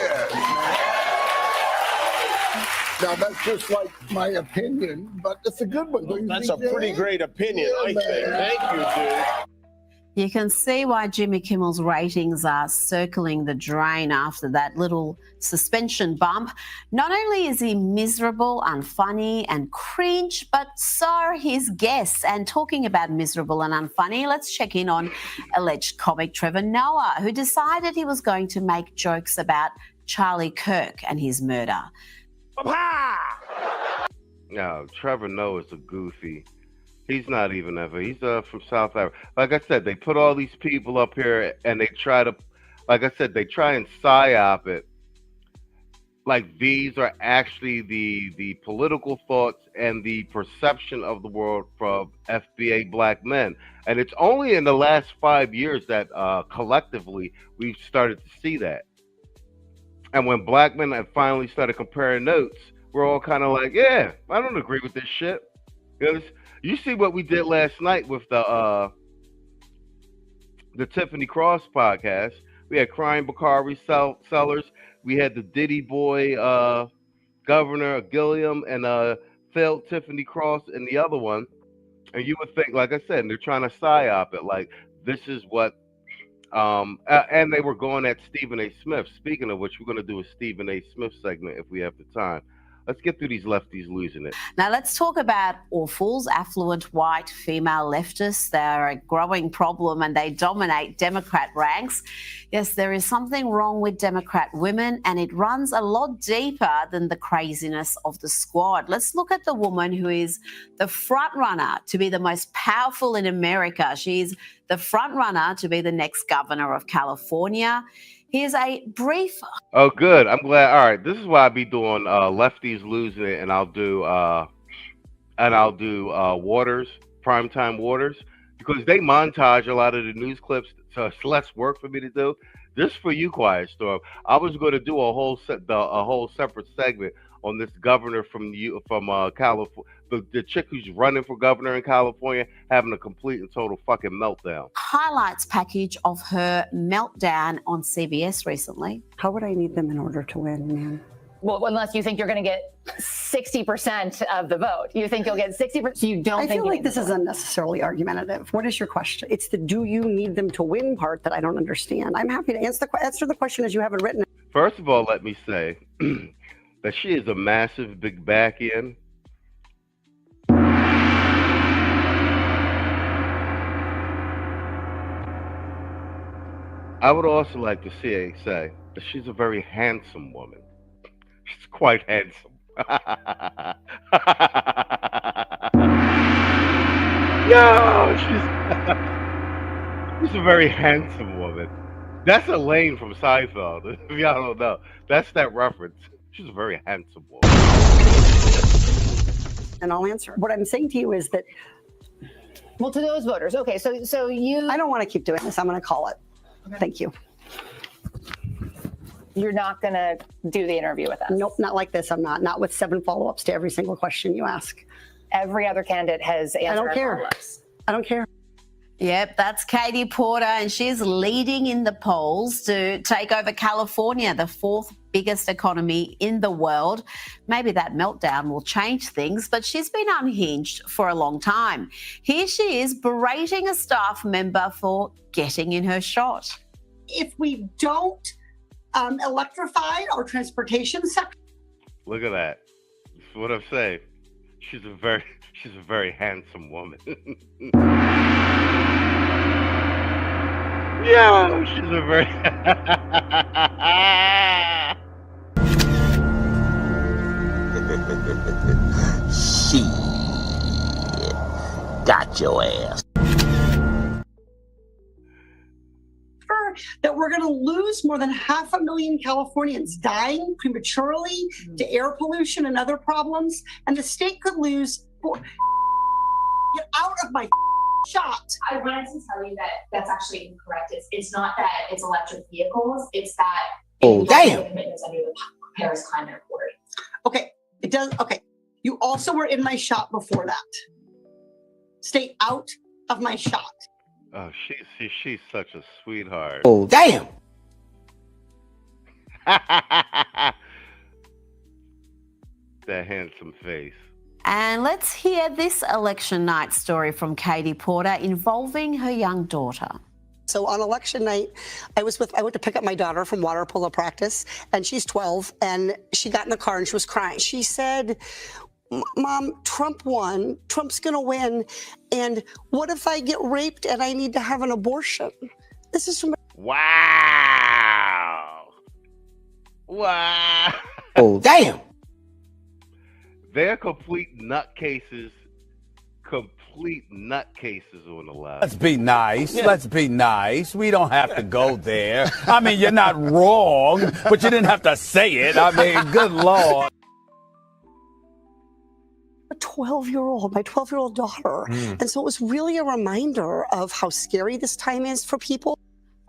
Now, that's just like my opinion, but it's a good one. That's a pretty great opinion, I think. Thank you, dude. You can see why Jimmy Kimmel's ratings are circling the drain after that little suspension bump. Not only is he miserable, unfunny, and cringe, but so are his guests. And talking about miserable and unfunny, let's check in on alleged comic Trevor Noah, who decided he was going to make jokes about Charlie Kirk and his murder. No, Trevor Noah's a goofy. He's not even ever. He's from South Africa. Like I said, they put all these people up here and they try to, like I said, they try and psyop it. Like these are actually the political thoughts and the perception of the world from FBA black men. And it's only in the last 5 years that collectively we've started to see that. And when black men have finally started comparing notes, we're all kind of like, yeah, I don't agree with this shit. You see what we did last night with the Tiffany Cross podcast. We had Crying Bakari Sellers. We had the Diddy Boy governor Gilliam and failed Tiffany Cross and the other one. And you would think, like I said, they're trying to psyop it. Like, this is what... and they were going at Stephen A. Smith. Speaking of which, we're going to do a Stephen A. Smith segment if we have the time. Let's get through these lefties losing it. Now let's talk about awfuls, affluent white female leftists. They're a growing problem and they dominate Democrat ranks. Yes, there is something wrong with Democrat women and it runs a lot deeper than the craziness of the squad. Let's look at the woman who is the front runner to be the most powerful in America. She's the front runner to be the next governor of California. Here's a brief... Oh, good. I'm glad. All right. This is why I be doing lefties losing it, and I'll do Waters, Primetime Waters, because they montage a lot of the news clips, so it's less work for me to do. This for you, Quiet Storm. I was going to do a whole separate segment on this governor from California, the chick who's running for governor in California, having a complete and total fucking meltdown. Highlights package of her meltdown on CBS recently. How would I need them in order to win, man? Well, unless you think you're going to get 60% of the vote. You think you'll get 60%. You don't I think feel you like need this the is vote. unnecessarily argumentative. What is your question? It's the do you need them to win part that I don't understand. I'm happy to answer the question as you have it written. First of all, let me say that she is a massive big back end. I would also like to say that she's a very handsome woman. She's quite handsome. Yo, she's a very handsome woman. That's Elaine from Seinfeld. If y'all don't know, that's that reference. She's a very handsome woman. And I'll answer. What I'm saying to you is that. Well, to those voters, okay. So you. I don't want to keep doing this. I'm going to call it. Okay. Thank you. You're not going to do the interview with us? Nope, not like this. I'm not. Not with 7 follow-ups to every single question you ask. Every other candidate has answered. I don't care. Follow-ups. I don't care. Yep, that's Katie Porter, and she's leading in the polls to take over California, the 4th biggest economy in the world. Maybe that meltdown will change things, but she's been unhinged for a long time. Here she is berating a staff member for getting in her shot. If we don't electrify our transportation sector. Look at that. That's what I'm saying. She's a very handsome woman. Yeah, she's a very. Shit. Got your ass. That we're going to lose more than 500,000 Californians dying prematurely to air pollution and other problems, and the state could lose. Get out of my shot. I wanted to tell you that that's actually incorrect. It's not that it's electric vehicles. It's that commitments under the Paris Climate Accord. Okay, it does. Okay, you also were in my shot before that. Stay out of my shot. Oh, she's such a sweetheart. Oh, damn. That handsome face. And let's hear this election night story from Katie Porter involving her young daughter. So on election night, I went to pick up my daughter from water polo practice, and she's 12, and she got in the car and she was crying. She said, Mom, Trump won. Trump's going to win. And what if I get raped and I need to have an abortion? This is from. Wow. Wow. Oh, damn. They're complete nutcases on the left. Let's be nice. Yeah. Let's be nice. We don't have to go there. I mean, you're not wrong, but you didn't have to say it. I mean, good Lord. A 12-year-old, my 12-year-old daughter. And so it was really a reminder of how scary this time is for people.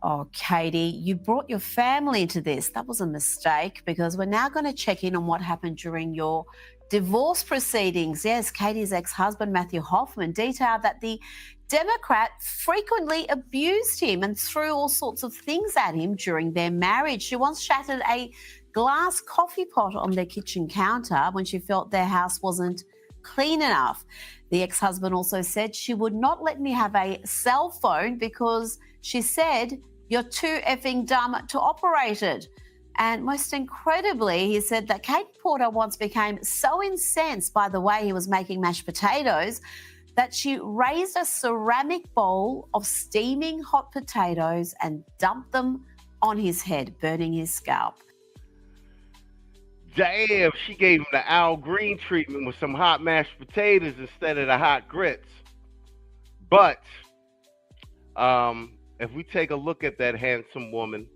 Oh, Katie, you brought your family into this. That was a mistake, because we're now going to check in on what happened during your divorce proceedings. Yes, Katie's ex-husband, Matthew Hoffman, detailed that the Democrat frequently abused him and threw all sorts of things at him during their marriage. She once shattered a glass coffee pot on their kitchen counter when she felt their house wasn't clean enough. The ex-husband also said, she would not let me have a cell phone because she said, you're too effing dumb to operate it. And most incredibly, he said that Katie Porter once became so incensed by the way he was making mashed potatoes that she raised a ceramic bowl of steaming hot potatoes and dumped them on his head, burning his scalp. Damn, she gave him the Al Green treatment with some hot mashed potatoes instead of the hot grits. But if we take a look at that handsome woman,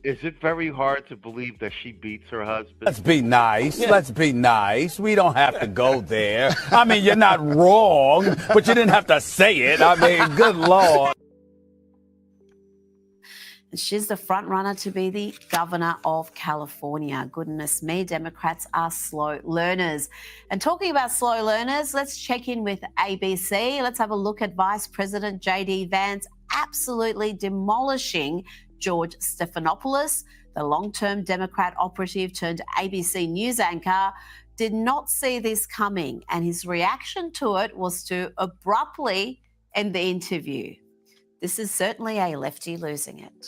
is it very hard to believe that she beats her husband? Let's be nice. Yeah. Let's be nice. We don't have to go there. I mean, you're not wrong, but you didn't have to say it. I mean, good Lord. She's the front runner to be the governor of California. Goodness me, Democrats are slow learners. And talking about slow learners, let's check in with ABC. Let's have a look at Vice President J.D. Vance absolutely demolishing George Stephanopoulos, The long-term Democrat operative turned ABC News anchor did not see this coming, and his reaction to it was to abruptly end the interview. This is certainly a lefty losing it.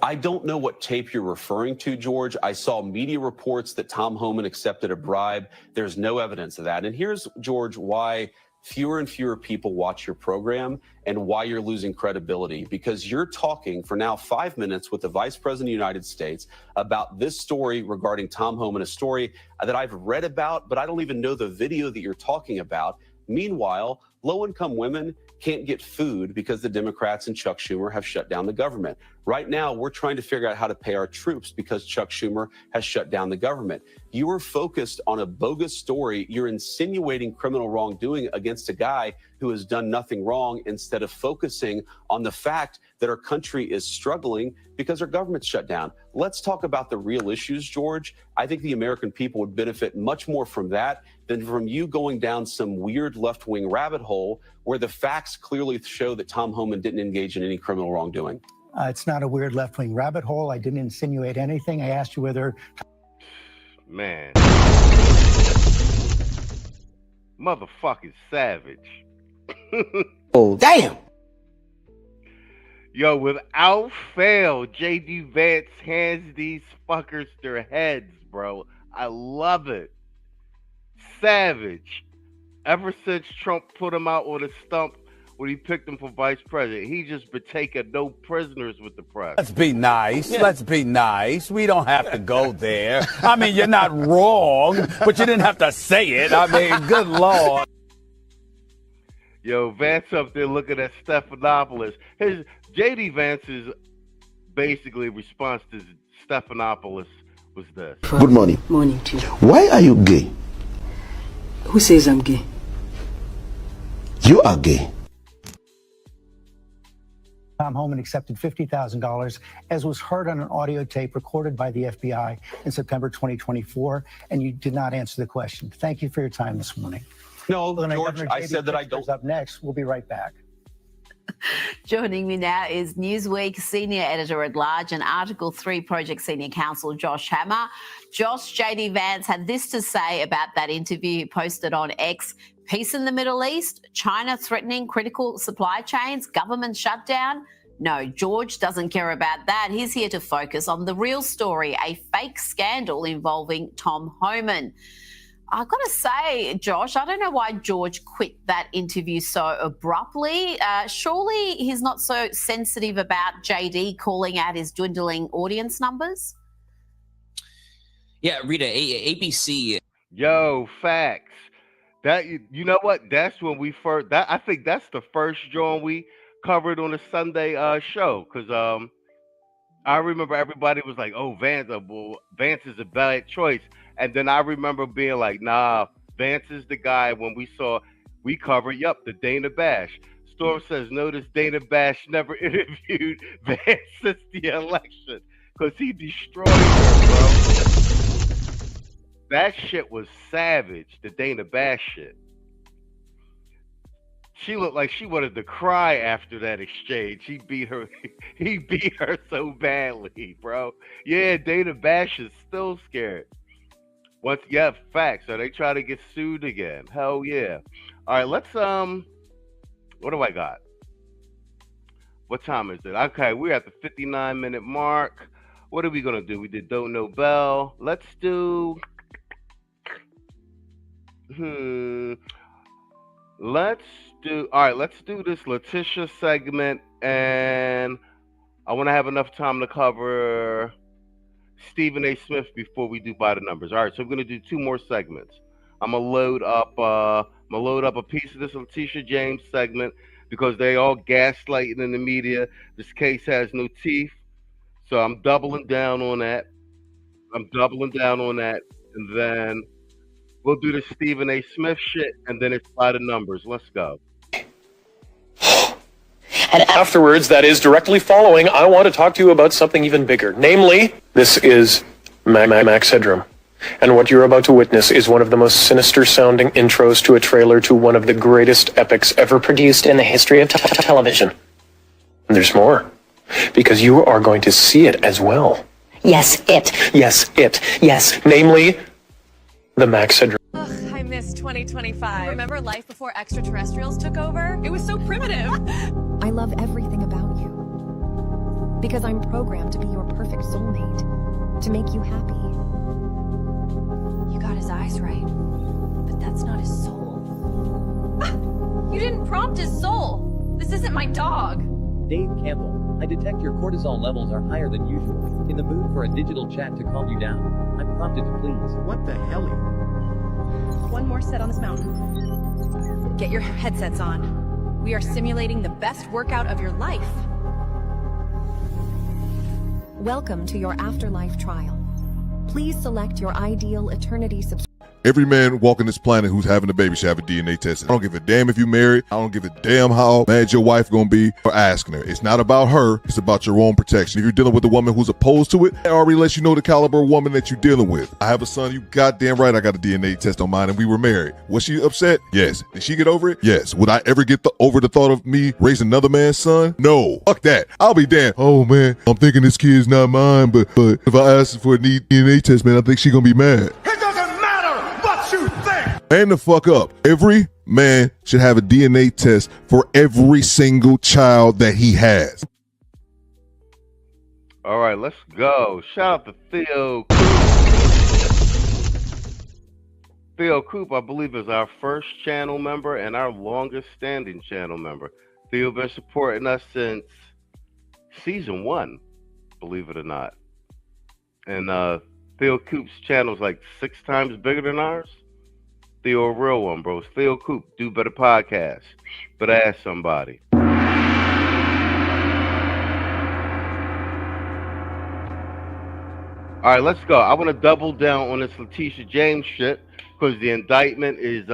I don't know what tape you're referring to, George. I saw media reports that Tom Homan accepted a bribe. There's no evidence of that. And here's, George, why fewer and fewer people watch your program and why you're losing credibility. Because you're talking for now 5 minutes with the Vice President of the United States about this story regarding Tom Homan, a story that I've read about, but I don't even know the video that you're talking about. Meanwhile, low-income women can't get food because the Democrats and Chuck Schumer have shut down the government. Right now, we're trying to figure out how to pay our troops because Chuck Schumer has shut down the government. You are focused on a bogus story. You're insinuating criminal wrongdoing against a guy who has done nothing wrong instead of focusing on the fact that our country is struggling because our government's shut down. Let's talk about the real issues, George. I think the American people would benefit much more from that than from you going down some weird left-wing rabbit hole where the facts clearly show that Tom Homan didn't engage in any criminal wrongdoing. It's not a weird left-wing rabbit hole. I didn't insinuate anything. I asked you whether... Man. Motherfucking savage. Oh, damn. Yo, without fail, J.D. Vance hands these fuckers their heads, bro. I love it. Savage. Ever since Trump put him out on a stump when he picked him for vice president, he just been taking no prisoners with the press. Let's be nice. Yeah. Let's be nice. We don't have to go there. I mean, you're not wrong, but you didn't have to say it. I mean, good Lord. Yo, Vance up there looking at Stephanopoulos. His J.D. Vance's basically response to Stephanopoulos was this. Good morning. Morning to you. Why are you gay? Who says I'm gay? You are gay. Tom Homan accepted $50,000, as was heard on an audio tape recorded by the FBI in September 2024, and you did not answer the question. Thank you for your time this morning. No, George, I said that I don't. Up next, we'll be right back. Joining me now is Newsweek Senior Editor-at-Large and Article 3 Project Senior Counsel Josh Hammer. Josh, J.D. Vance had this to say about that interview he posted on X. Peace in the Middle East, China threatening critical supply chains, government shutdown. No, George doesn't care about that. He's here to focus on the real story, a fake scandal involving Tom Homan. I've got to say, Josh, I don't know why George quit that interview so abruptly. Surely he's not so sensitive about JD calling out his dwindling audience numbers? Yeah, Rita, ABC. Yo, facts. That, you know what? That's when we first. I think that's the first joint we covered on a Sunday show, because I remember everybody was like, "Oh, Vance is a bad choice," and then I remember being like, "Nah, Vance is the guy." When we covered, the Dana Bash. Storm says, "Notice Dana Bash never interviewed Vance since the election because he destroyed her, bro." That shit was savage, the Dana Bash shit. She looked like she wanted to cry after that exchange. He beat her so badly, bro. Yeah, Dana Bash is still scared. Facts. So they try to get sued again. Hell yeah. All right, let's what do I got? What time is it? Okay, we're at the 59-minute mark. What are we gonna do? We did Don't Know Bell. Let's do let's do this LEtticia segment, and I want to have enough time to cover Stephen A. Smith before we do By the Numbers. All right, so we're gonna do 2 more segments. I'm gonna load up a piece of this LEtticia James segment because they all gaslighting in the media. This case has no teeth, so I'm doubling down on that. And then we'll do the Stephen A. Smith shit, and then it's By the Numbers. Let's go. And afterwards, that is directly following, I want to talk to you about something even bigger. Namely, this is Max Headroom. And what you're about to witness is one of the most sinister-sounding intros to a trailer to one of the greatest epics ever produced in the history of television. And there's more, because you are going to see it as well. Yes, it. Yes, it. Yes, namely, the Max syndrome. Ugh, I miss 2025. Remember life before extraterrestrials took over? It was so primitive. I love everything about you. Because I'm programmed to be your perfect soulmate. To make you happy. You got his eyes right. But that's not his soul. You didn't prompt his soul. This isn't my dog. Dave Campbell, I detect your cortisol levels are higher than usual. In the mood for a digital chat to calm you down. I'm prompted to please. What the hell? One more set on this mountain. Get your headsets on. We are simulating the best workout of your life. Welcome to your afterlife trial. Please select your ideal eternity subscription. Every man walking this planet who's having a baby should have a DNA test. I don't give a damn if you married. I don't give a damn how mad your wife gonna be for asking her. It's not about her. It's about your own protection. If you're dealing with a woman who's opposed to it, it already lets you know the caliber of woman that you're dealing with. I have a son. You goddamn right I got a DNA test on mine, and we were married. Was she upset? Yes. Did she get over it? Yes. Would I ever get over the thought of me raising another man's son? No. Fuck that. I'll be damned. Oh man, I'm thinking this kid's not mine, but if I ask her for a DNA test, man, I think she's gonna be mad. Man the fuck up. Every man should have a DNA test for every single child that he has. All right, let's go. Shout out to Theo. Theo Coop, I believe, is our first channel member and our longest standing channel member. Theo been supporting us since season 1, believe it or not. And Theo Coop's channel is like 6 times bigger than ours. Theo, a real one, bro. It's Theo Coop, Do Better Podcast. But ask somebody. All right, let's go. I want to double down on this LEtticia James shit because the indictment is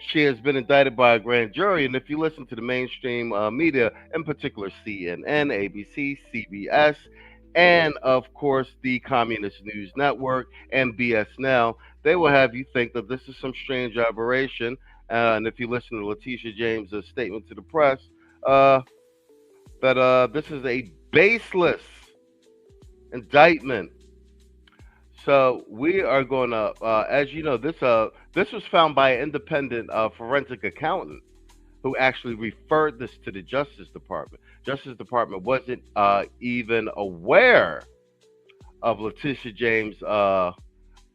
she has been indicted by a grand jury, and if you listen to the mainstream media, in particular CNN, ABC, CBS, and of course the Communist News Network and BS Now, they will have you think that this is some strange aberration. And if you listen to LEtticia James' statement to the press, that this is a baseless indictment. So we are going to, as you know, this was found by an independent forensic accountant who actually referred this to the Justice Department. Justice Department wasn't even aware of LEtticia James'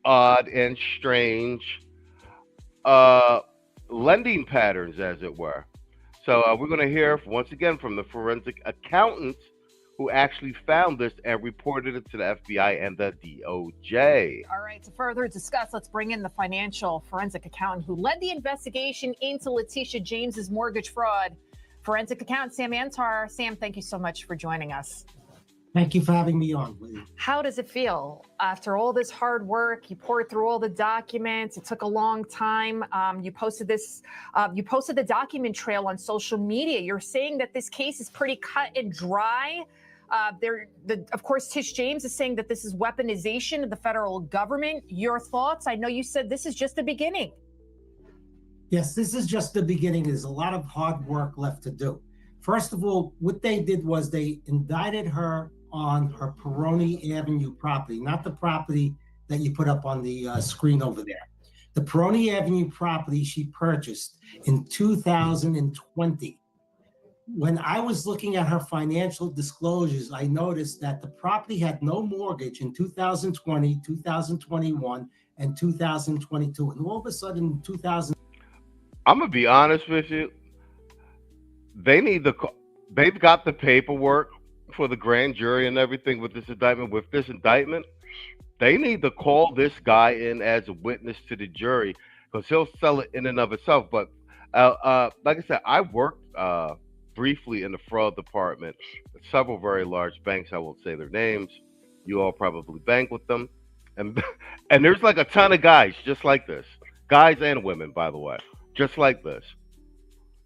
odd and strange lending patterns, as it were. So we're going to hear once again from the forensic accountant who actually found this and reported it to the FBI and the DOJ. All right, to further discuss, let's bring in the financial forensic accountant who led the investigation into LEtticia James's mortgage fraud. Forensic accountant Sam Antar. Sam, thank you so much for joining us. Thank you for having me on, Lee. How does it feel after all this hard work? You poured through all the documents. It took a long time. You posted this. You posted the document trail on social media. You're saying that this case is pretty cut and dry. Of course, Tish James is saying that this is weaponization of the federal government. Your thoughts? I know you said this is just the beginning. Yes, this is just the beginning. There's a lot of hard work left to do. First of all, what they did was they indicted her on her Peroni Avenue property, not the property that you put up on the screen over there. The Peroni Avenue property she purchased in 2020. When I was looking at her financial disclosures, I noticed that the property had no mortgage in 2020, 2021, and 2022. And all of a sudden, in 2000. I'm going to be honest with you. They've got the paperwork for the grand jury and everything with this indictment. With this indictment, they need to call this guy in as a witness to the jury because he'll sell it in and of itself. But like I said, I worked briefly in the fraud department at several very large banks. I won't say their names. You all probably bank with them. And there's like a ton of guys just like this. Guys and women, by the way, just like this.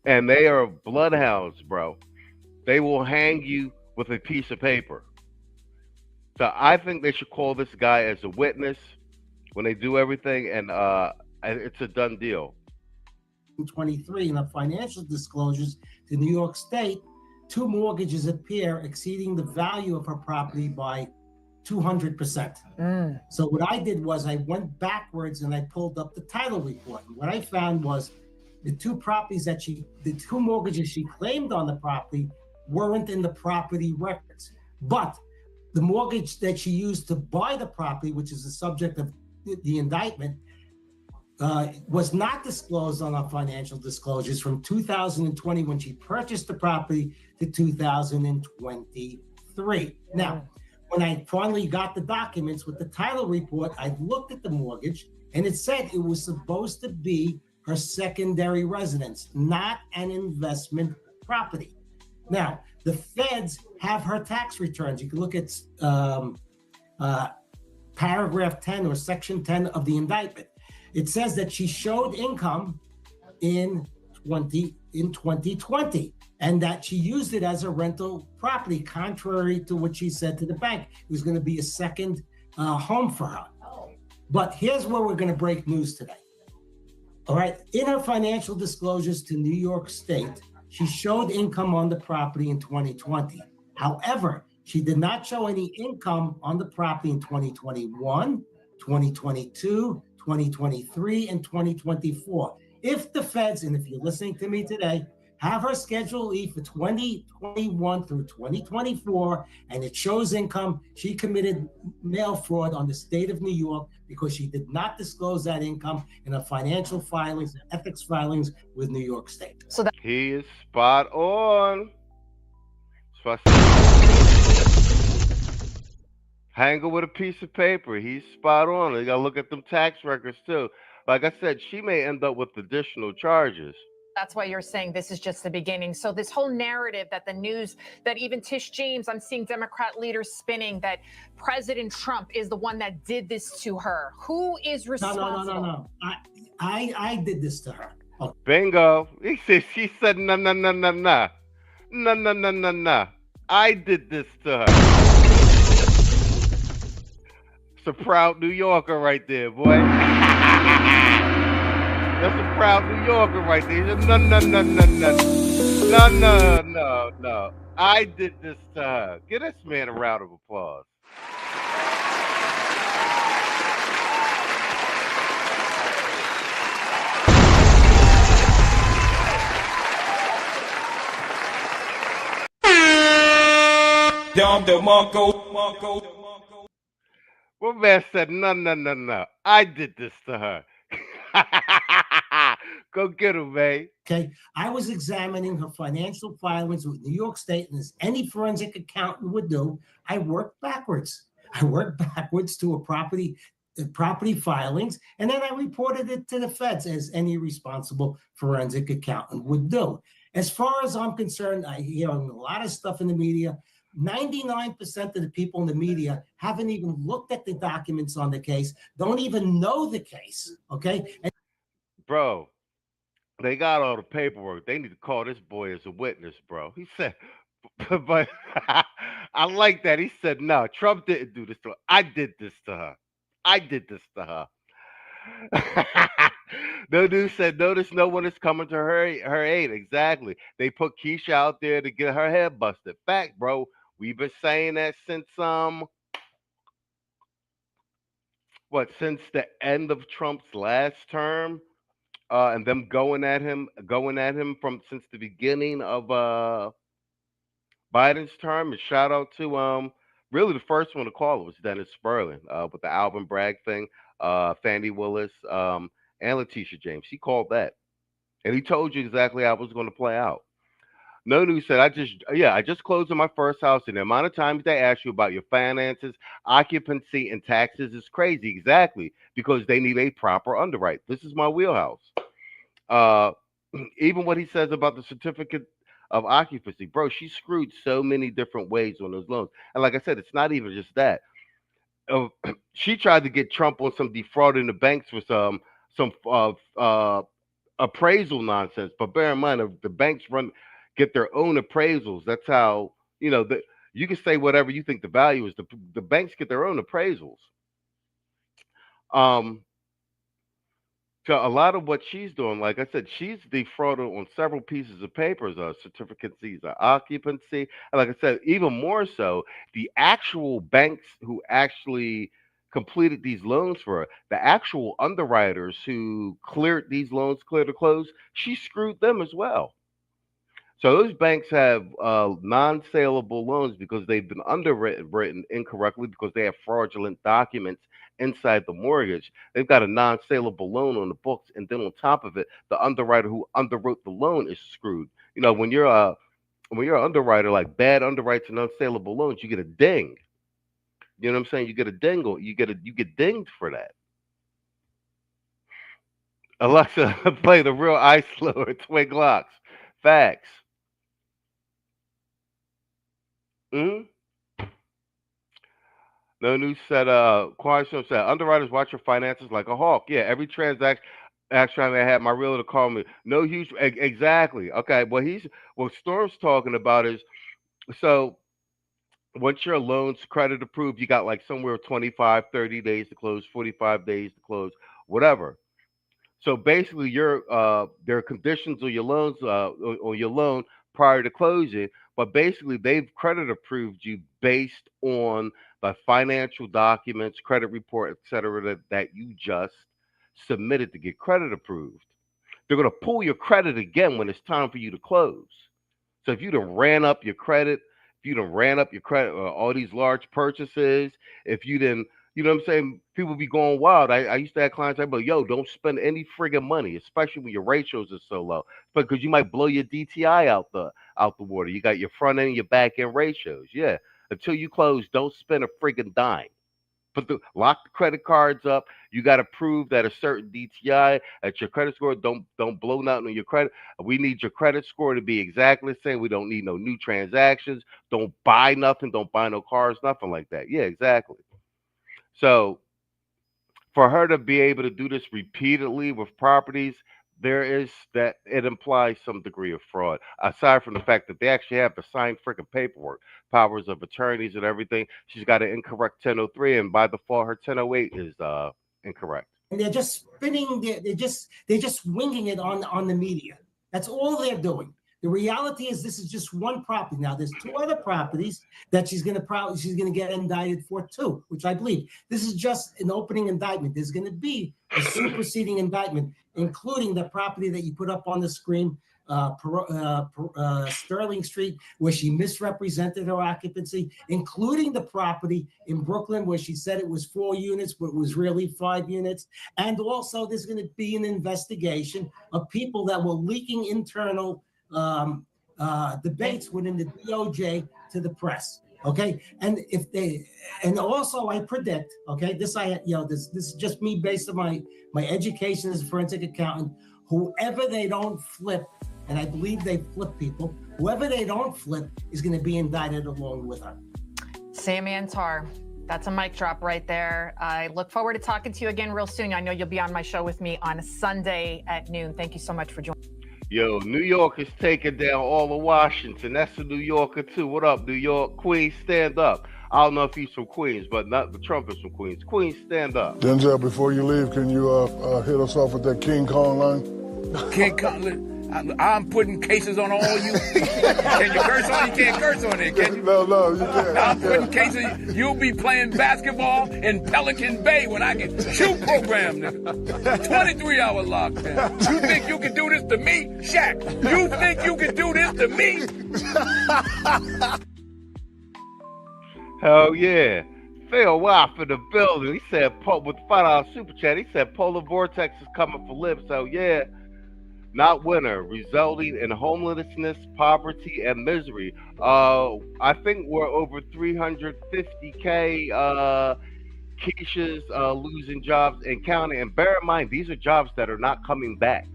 And they are bloodhounds, bro. They will hang you with a piece of paper. So I think they should call this guy as a witness when they do everything, and it's a done deal. 23 in the financial disclosures to New York State, two mortgages appear exceeding the value of her property by 200%. So what I did was I went backwards and I pulled up the title report. And what I found was the two mortgages she claimed on the property weren't in the property records. But the mortgage that she used to buy the property, which is the subject of the indictment, was not disclosed on our financial disclosures from 2020 when she purchased the property to 2023. Now, when I finally got the documents with the title report, I looked at the mortgage and it said it was supposed to be her secondary residence, not an investment property. Now, the feds have her tax returns. You can look at paragraph 10 or section 10 of the indictment. It says that she showed income in 2020 and that she used it as a rental property, contrary to what she said to the bank. It was going to be a second home for her. But here's where we're going to break news today. All right. In her financial disclosures to New York State, she showed income on the property in 2020. However, she did not show any income on the property in 2021, 2022, 2023, and 2024. If the feds, and if you're listening to me today, have her Schedule E for 2021 through 2024, and it shows income, she committed mail fraud on the state of New York because she did not disclose that income in her financial filings and ethics filings with New York State. So that He is spot on. Hang her with a piece of paper. He's spot on. You gotta look at them tax records too. Like I said, she may end up with additional charges. That's why you're saying this is just the beginning. So this whole narrative that the news, that even Tish James, I'm seeing Democrat leaders spinning that President Trump is the one that did this to her. Who is responsible? No. I did this to her. Oh. Bingo. She said no. No. I did this to her. It's a proud New Yorker right there, boy. That's a proud New Yorker right there. No. I did this to her. Give this man a round of applause. What man said no. I did this to her. Go get him, man. Okay, I was examining her financial filings with New York State, and as any forensic accountant would do, I worked backwards. To a property filings, and then I reported it to the feds, as any responsible forensic accountant would do. As far as I'm concerned, I hear a lot of stuff in the media. 99% of the people in the media haven't even looked at the documents on the case, don't even know the case, okay? Bro, they got all the paperwork. They need to call this boy as a witness, bro. He said, but I like that. He said, no, Trump didn't do this to her. I did this to her. No dude said, notice no one is coming to her aid. Exactly. They put Keisha out there to get her head busted. Fact, bro. We've been saying that since since the end of Trump's last term, and them going at him from since the beginning of Biden's term. And shout out to really the first one to call it was Dennis Sperling with the Alvin Bragg thing, Fannie Willis, and LEtticia James. He called that, and he told you exactly how it was going to play out. No News said, I just closed on my first house, and the amount of times they ask you about your finances, occupancy, and taxes is crazy. Exactly, because they need a proper underwrite. This is my wheelhouse. Even what he says about the certificate of occupancy, bro, she screwed so many different ways on those loans. And like I said, it's not even just that. She tried to get Trump on some defrauding the banks with some appraisal nonsense. But bear in mind, the banks get their own appraisals. That's how, you can say whatever you think the value is. The banks get their own appraisals. So a lot of what she's doing, like I said, she's defrauded on several pieces of papers, certificates of occupancy, and like I said, even more so, the actual banks who actually completed these loans for her, the actual underwriters who cleared these loans, clear to close, she screwed them as well. So those banks have non-saleable loans because they've been underwritten incorrectly because they have fraudulent documents inside the mortgage. They've got a non-saleable loan on the books, and then on top of it, the underwriter who underwrote the loan is screwed. You know, when you're an underwriter, like bad underwrites and unsaleable loans, you get a ding. You know what I'm saying? You get a dingle. You get dinged for that. Alexa, play the real Ice Lord, Twin Glocks. Facts. No news said, Quantum said, underwriters watch your finances like a hawk. Yeah, every transaction I had my realtor call me. No huge, exactly. Okay, what Storm's talking about is, so once your loan's credit approved, you got like somewhere 25, 30 days to close, 45 days to close, whatever. So basically, there are conditions on your loans, on your loan prior to closing, but basically they've credit approved you based on the financial documents, credit report, etc., that you just submitted to get credit approved. They're going to pull your credit again when it's time for you to close. So if you done ran up your credit, all these large purchases, if you didn't, you know what I'm saying? People be going wild. I used to have clients, I'd be like, yo, don't spend any friggin' money, especially when your ratios are so low, because you might blow your DTI out the water. You got your front end and your back end ratios. Yeah. Until you close, don't spend a friggin' dime. Lock the credit cards up. You got to prove that a certain DTI at your credit score. Don't blow nothing on your credit. We need your credit score to be exactly the same. We don't need no new transactions. Don't buy nothing. Don't buy no cars. Nothing like that. Yeah, exactly. So for her to be able to do this repeatedly with properties, it implies some degree of fraud, aside from the fact that they actually have the signed freaking paperwork, powers of attorneys and everything. She's got an incorrect 1003, and by default her 1008 is incorrect. And they're just spinning, they're just winging it on the media. That's all they're doing. The reality is this is just one property. Now there's two other properties that she's gonna get indicted for too, which I believe. This is just an opening indictment. There's gonna be a superseding indictment, including the property that you put up on the screen, Sterling Street, where she misrepresented her occupancy, including the property in Brooklyn where she said it was 4 units, but it was really 5 units. And also there's going to be an investigation of people that were leaking internal debates within the DOJ to the press. Okay, and also I predict, okay, this is just me based on my education as a forensic accountant. Whoever they don't flip, and I believe they flip people, whoever they don't flip is going to be indicted along with her. Sammy and Tar, that's a mic drop right there. I look forward to talking to you again real soon. I know you'll be on my show with me on Sunday at noon. Thank you so much for joining. Yo, New York is taking down all of Washington. That's a New Yorker too. What up, New York? Queens, stand up. I don't know if he's from Queens, but not the Trump is from Queens. Queens, stand up. Denzel, before you leave, can you hit us off with that King Kong line? King Kong, I'm putting cases on all you. Can you curse on? You can't curse on it, can you? No, you can't. I'm putting cases. You'll be playing basketball in Pelican Bay when I get shoot program. 23-hour lockdown. You think you can do this to me, Shaq? You think you can do this to me? Hell yeah. Phil Waff in the building. He said, with the $5 super chat, he said Polar Vortex is coming for live. So yeah. Not winter, resulting in homelessness, poverty, and misery. I think we're over 350K 𝐶EISHs losing jobs and counting. And bear in mind, these are jobs that are not coming back.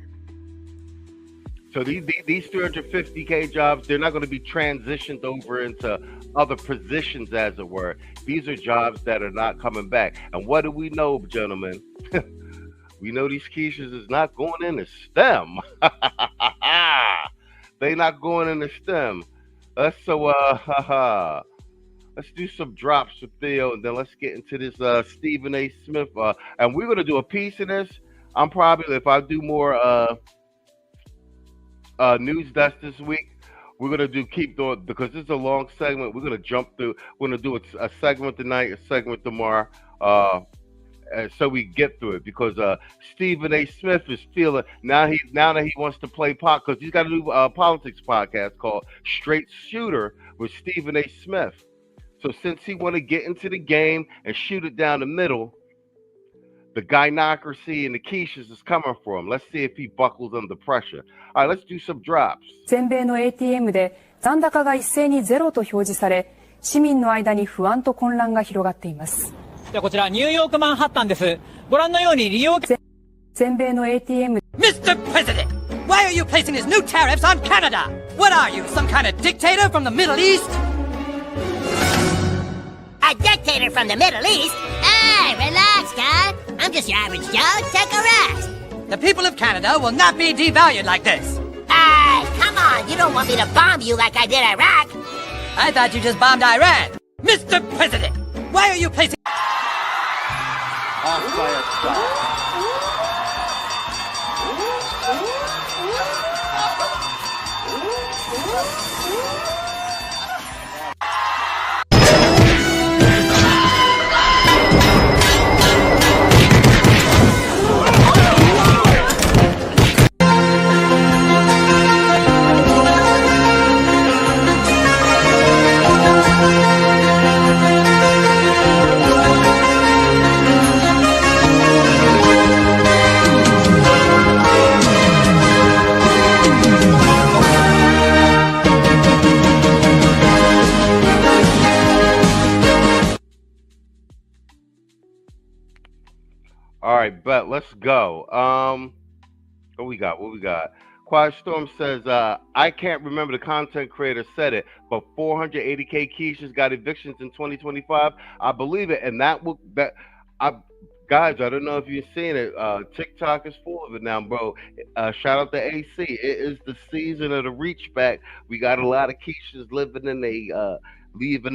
So these 350K jobs, they're not going to be transitioned over into other positions, as it were. These are jobs that are not coming back. And what do we know, gentlemen? We know these 𝐶EISHs is not going into STEM. They not going into STEM. Let's do some drops with Theo, and then let's get into this Stephen A. Smith. And we're gonna do a piece of this. I'm probably, if I do more news desk this week, we're gonna do keep doing, because this is a long segment. We're gonna jump through. We're gonna do a segment tonight, a segment tomorrow, so we get through it. Because Stephen A. Smith is feeling now that he wants to play pot, because he's got a new politics podcast called Straight Shooter with Stephen A. Smith. So since he want to get into the game and shoot it down the middle, the gynocracy and the quiches is coming for him. Let's see if he buckles under pressure. All right, let's do some drops. 全米の ATM で残高が一斉にゼロと表示され、市民の間に不安と混乱が広がっています。ではこちらニューヨークマンハッタンです。ご覧のように利用全米の ATM Mr. President, why are you placing these new tariffs on Canada? What are you, some kind of dictator from the Middle East? A dictator from the Middle East? Hey, relax, guy. I'm just your average Joe. Take a rest. The people of Canada will not be devalued like this. Hey, come on. You don't want me to bomb you like I did Iraq. I thought you just bombed Iran. Mr. President, why are you placing... Off by a stop. All right, but let's go. What we got? Quiet Storm says, I can't remember the content creator said it, but 480K quiches got evictions in 2025. I believe it, and guys, I don't know if you've seen it. TikTok is full of it now, bro. Shout out to AC. It is the season of the reach back. We got a lot of quiches leaving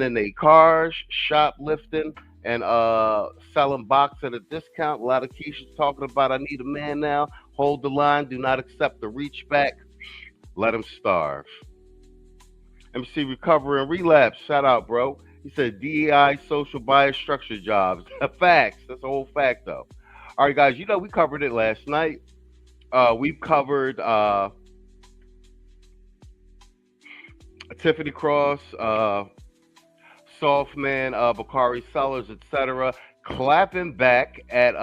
in their cars, shoplifting, and selling box at a discount. A lot of quiches talking about, I need a man now. Hold the line. Do not accept the reach back. Let them starve. MC Recovery and Relapse. Shout out, bro. He said DEI, social bias, structure jobs. Facts. That's a whole fact, though. All right, guys. You know, we covered it last night. We've covered Tiffany Cross, Soft Man, Bakari Sellers, etc., clapping back at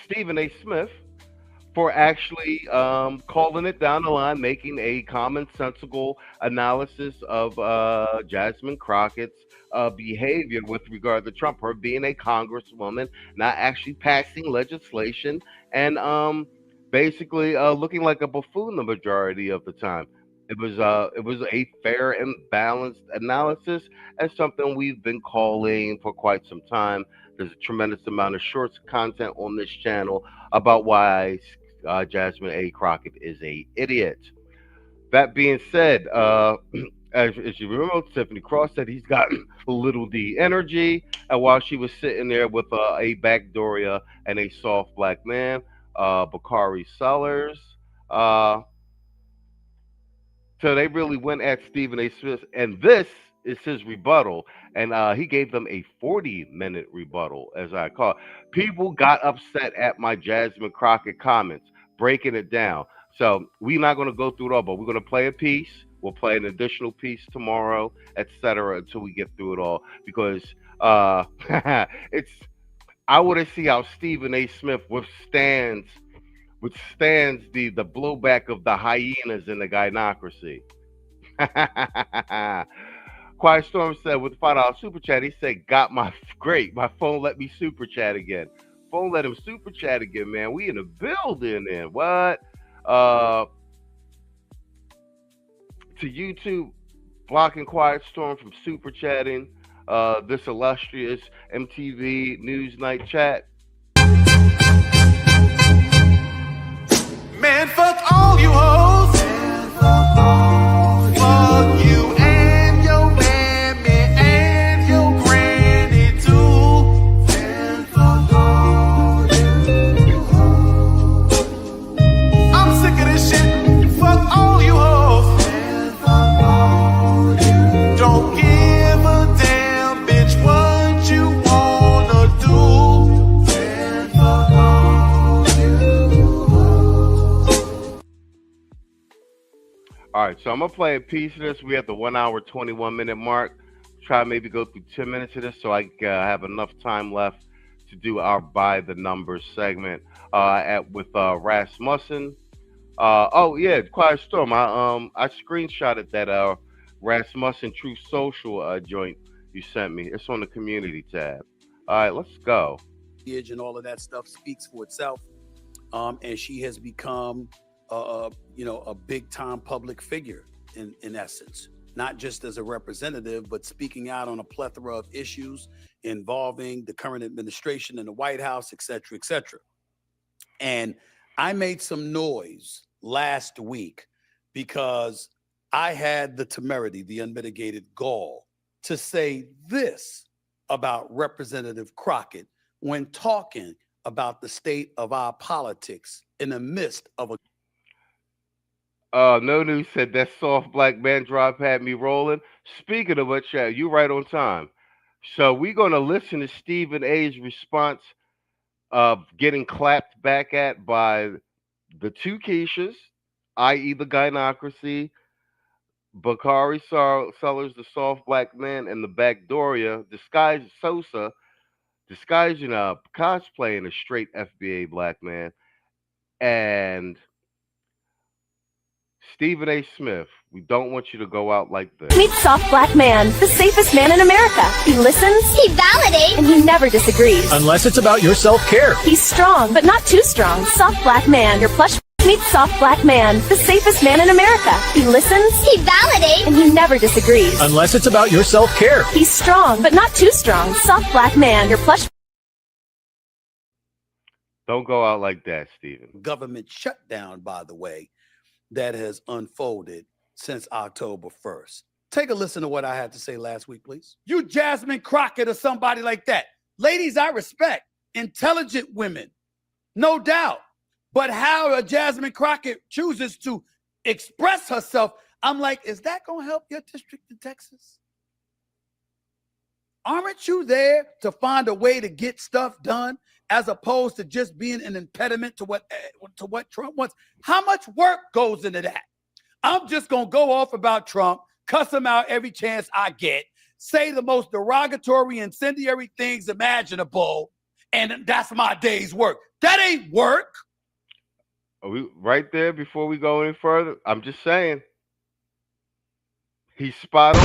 Stephen A. Smith for actually calling it down the line, making a commonsensical analysis of Jasmine Crockett's behavior with regard to Trump, her being a congresswoman, not actually passing legislation, and basically looking like a buffoon the majority of the time. It was a fair and balanced analysis, and something we've been calling for quite some time. There's a tremendous amount of shorts content on this channel about why Jasmine A. Crockett is a idiot. That being said, as you remember, Tiffany Cross said he's got little D energy, and while she was sitting there with a backdooria and a soft black man, Bakari Sellers, so they really went at Stephen A. Smith, and this is his rebuttal. And he gave them a 40-minute rebuttal, as I call it. People got upset at my Jasmine Crockett comments, breaking it down. So we're not going to go through it all, but we're going to play a piece. We'll play an additional piece tomorrow, etc., until we get through it all. Because I want to see how Stephen A. Smith withstands the blowback of the hyenas in the gynocracy. Quiet Storm said with the $5 super chat, he said, my phone let me super chat again. Phone let him super chat again, man. We in the building then. What? To YouTube, blocking Quiet Storm from super chatting this illustrious MTV News Night chat. Man, fuck all you hoes. Fuck you and your mammy and your granny too. right, so I'm gonna play a piece of this. We at the 1 hour 21 minute mark. Try to maybe go through 10 minutes of this, so I have enough time left to do our by the numbers segment with Rasmussen. Oh yeah, Quiet Storm. I screenshotted that Rasmussen True Social joint you sent me. It's on the community tab. All right, let's go. And all of that stuff speaks for itself. And she has become, a big time public figure in essence, not just as a representative, but speaking out on a plethora of issues involving the current administration and the White House, et cetera, et cetera. And I made some noise last week because I had the temerity, the unmitigated gall to say this about Representative Crockett when talking about the state of our politics in the midst of a No News said that soft black man drop had me rolling. Speaking of which, you right on time. So we're gonna listen to Stephen A's response of getting clapped back at by the two Keishas, i.e. the Gynocracy, Bakari Sellers, the soft black man, and the Backdoria, disguised Sosa, disguising cosplaying a straight FBA black man, and Stephen A. Smith. We don't want you to go out like this. Meet Soft Black Man, the safest man in America. He listens, he validates, and he never disagrees. Unless it's about your self-care. He's strong, but not too strong. Soft Black Man, your plush. Meet Soft Black Man, the safest man in America. He listens, he validates, and he never disagrees. Unless it's about your self-care. He's strong, but not too strong. Soft Black Man, your plush. Don't go out like that, Stephen. Government shutdown, by the way, that has unfolded since October 1st. Take a listen to what I had to say last week, please. You Jasmine Crockett or somebody like that. Ladies, I respect. Intelligent women, no doubt. But how a Jasmine Crockett chooses to express herself, I'm like, is that going to help your district in Texas? Aren't you there to find a way to get stuff done as opposed to just being an impediment to what Trump wants? How much work goes into that? I'm just going to go off about Trump, cuss him out every chance I get, say the most derogatory, incendiary things imaginable, and that's my day's work. That ain't work. Are we right there before we go any further? I'm just saying. He's spot on.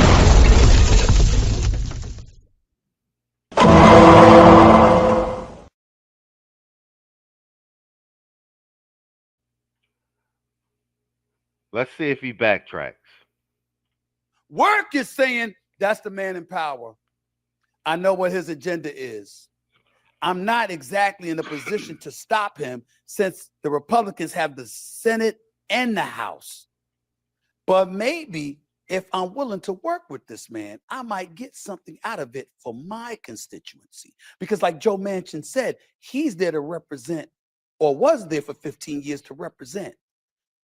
Let's see if he backtracks. Work is saying that's the man in power. I know what his agenda is. I'm not exactly in a position to stop him since the Republicans have the Senate and the House. But maybe if I'm willing to work with this man, I might get something out of it for my constituency. Because like Joe Manchin said, he's there to represent, or was there for 15 years to represent,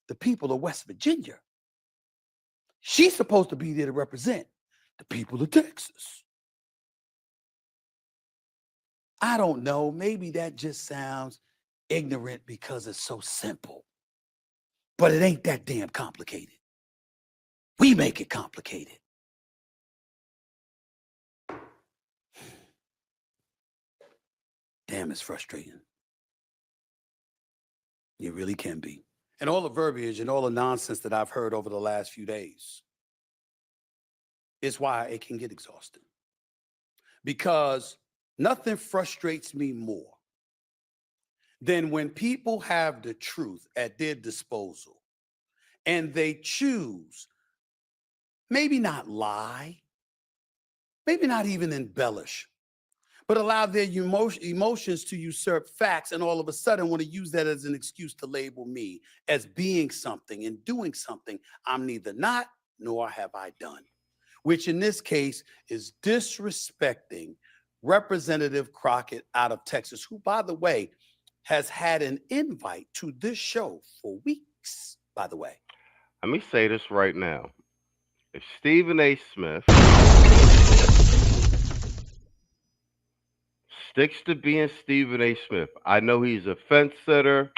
the people of West Virginia. She's supposed to be there to represent the people of Texas. I don't know. Maybe that just sounds ignorant because it's so simple. But it ain't that damn complicated. We make it complicated. Damn, it's frustrating. It really can be. And all the verbiage and all the nonsense that I've heard over the last few days is why it can get exhausting. Because nothing frustrates me more than when people have the truth at their disposal and they choose, maybe not lie, maybe not even embellish, but allow their emotions to usurp facts, and all of a sudden want to use that as an excuse to label me as being something and doing something I'm neither not nor have I done, which in this case is disrespecting Representative Crockett out of Texas, who, by the way, has had an invite to this show for weeks, by the way. Let me say this right now. If Stephen A. Smith sticks to being Stephen A. Smith, I know he's a fence sitter.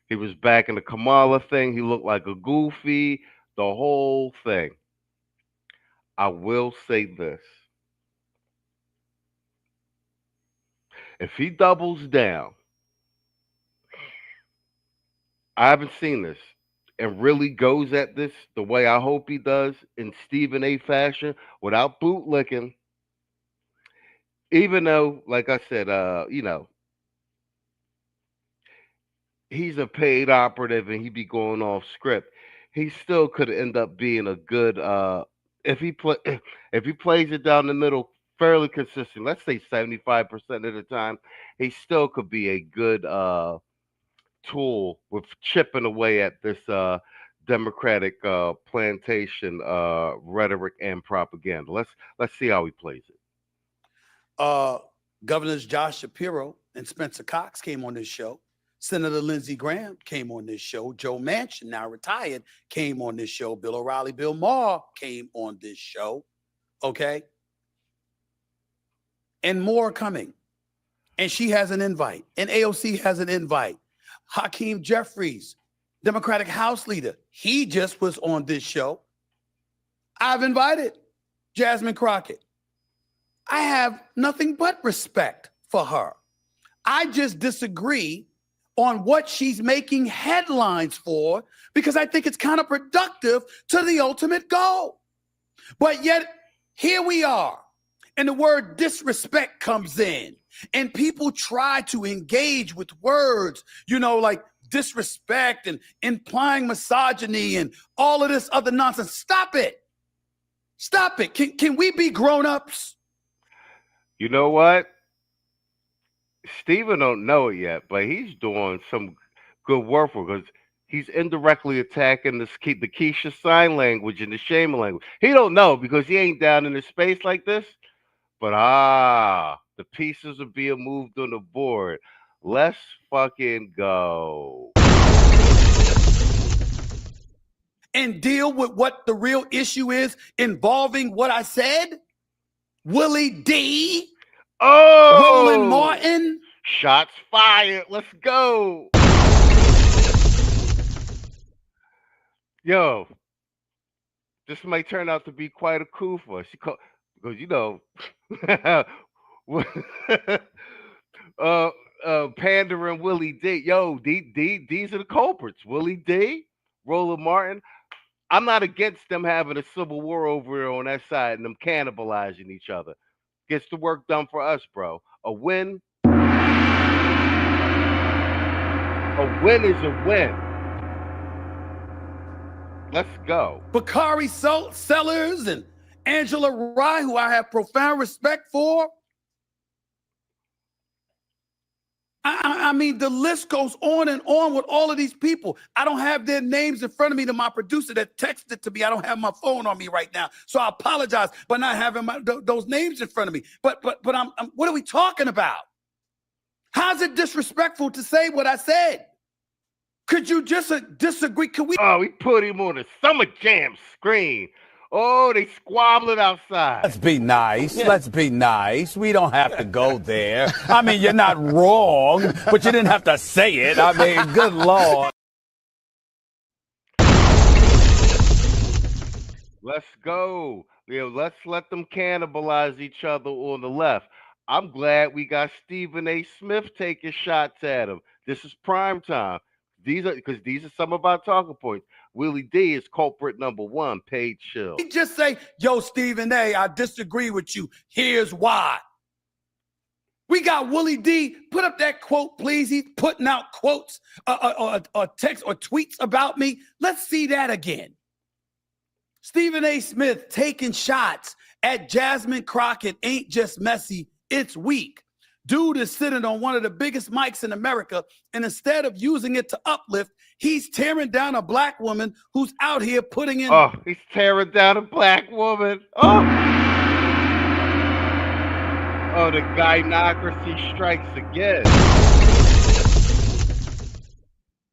He was back in the Kamala thing. He looked like a goofy. the whole thing. I will say this. If he doubles down, I haven't seen this, and really goes at this the way I hope he does in Stephen A. fashion without bootlicking, even though, like I said, he's a paid operative and he be going off script. He still could end up being a good if he plays it down the middle fairly consistent. Let's say 75% of the time, he still could be a good tool with chipping away at this Democratic plantation rhetoric and propaganda. Let's see how he plays it. Governors Josh Shapiro and Spencer Cox came on this show. Senator Lindsey Graham came on this show. Joe Manchin, now retired, came on this show. Bill O'Reilly, Bill Maher came on this show. Okay? And more coming. And she has an invite. And AOC has an invite. Hakeem Jeffries, Democratic House leader, he just was on this show. I've invited Jasmine Crockett. I have nothing but respect for her. I just disagree on what she's making headlines for because I think it's counterproductive to the ultimate goal. But yet, here we are, and the word disrespect comes in, and people try to engage with words, like disrespect and implying misogyny and all of this other nonsense. Stop it. Stop it. Can we be grown-ups? You know what? Steven don't know it yet, but he's doing some good work for because he's indirectly attacking the Keisha sign language and the shaman language. He don't know because he ain't down in the space like this. But the pieces are being moved on the board. Let's fucking go. And deal with what the real issue is involving what I said? Willie D. Roland Martin. Shots fired. Let's go. Yo, this might turn out to be quite a coup for us. Because, pandering Willie D. Yo, these are the culprits. Willie D, Roland Martin. I'm not against them having a civil war over here on that side and them cannibalizing each other. Gets the work done for us, bro. A win is a win. Let's go. Bakari Sellers and Angela Rye, who I have profound respect for. I mean, the list goes on and on with all of these people. I don't have their names in front of me. To my producer that texted to me, I don't have my phone on me right now, so I apologize for not having those names in front of me. But I'm what are we talking about? How's it disrespectful to say what I said? Could you just disagree? Could we? Oh, we put him on the Summer Jam screen. Oh, they squabbling outside. Let's be nice. Yeah. Let's be nice. We don't have to go there. I mean, you're not wrong, but you didn't have to say it. I mean, good Lord. Let's go. Let's let them cannibalize each other on the left. I'm glad we got Stephen A. Smith taking shots at him. This is prime time. These are some of our talking points. Willie D is culprit number one, paid chill. He just say, yo, Stephen A., I disagree with you. Here's why. We got Willie D. Put up that quote, please. He's putting out quotes or text or tweets about me. Let's see that again. Stephen A. Smith taking shots at Jasmine Crockett ain't just messy, it's weak. Dude is sitting on one of the biggest mics in America, and instead of using it to uplift, he's tearing down a black woman who's out here putting in... Oh, he's tearing down a black woman. Oh, the gynocracy strikes again.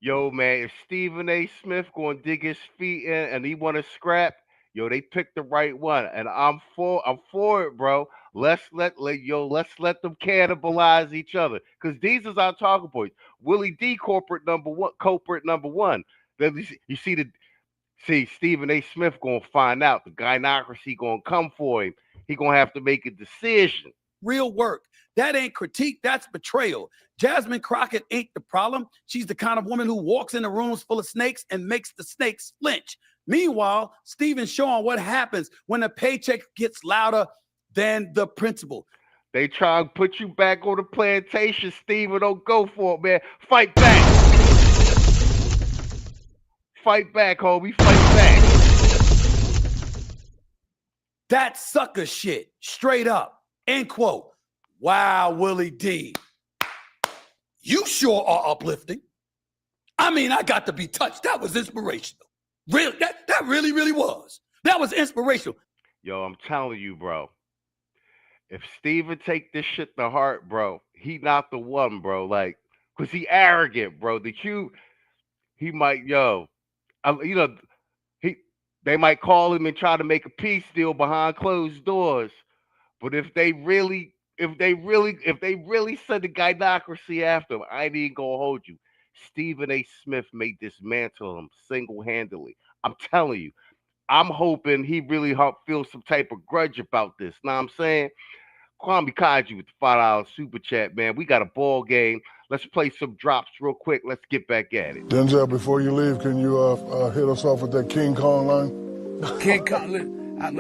Yo, man, if Stephen A. Smith going to dig his feet in and he want to scrap, yo, they picked the right one, and I'm for it, bro. Let's let them cannibalize each other, because these is our talking points. Willie D, culprit number one. Then you see the See, Stephen A. Smith gonna find out. The gynocracy gonna come for him. He gonna have to make a decision. Real work. That ain't critique, that's betrayal. Jasmine Crockett ain't the problem. She's the kind of woman who walks into rooms full of snakes and makes the snakes flinch. Meanwhile, Stephen's showing what happens when the paycheck gets louder than the principal. They try to put you back on the plantation, Stephen. Don't go for it, man. Fight back. Fight back, homie. Fight back. That's sucker shit. Straight up. End quote. Wow, Willie D. You sure are uplifting. I mean, I got to be touched. That was inspirational. Really, that really, really was. That was inspirational. Yo, I'm telling you, bro. If Steven take this shit to heart, bro, he not the one, bro. Like, cause he arrogant, bro. He might, they might call him and try to make a peace deal behind closed doors. But if they really send the gynocracy after him, I ain't even gonna hold you. Stephen A. Smith may dismantle him single-handedly. I'm telling you. I'm hoping he really feels some type of grudge about this. Know what I'm saying? 𝐷𝐿𝐼𝐒 with the $5 super chat, man. We got a ball game. Let's play some drops real quick. Let's get back at it. Denzel, before you leave, can you hit us off with that King Kong line? King Kong,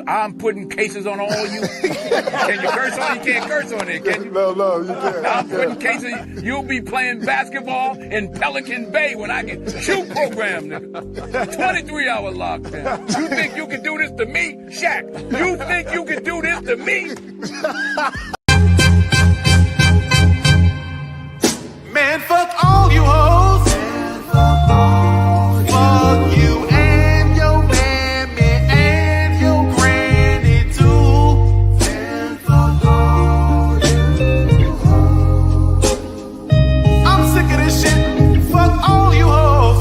I'm putting cases on all you. Can you curse on? You can't curse on it, can you? No, you can't. I'm putting cases. You'll be playing basketball in Pelican Bay when I get 𝐄𝐍𝐿 program, nigga. 23-hour lockdown. You think you can do this to me, Shaq? You think you can do this to me? Man, fuck all you hoes. Fuck you and your mammy and your granny too. I'm sick of this shit. Fuck all you hoes.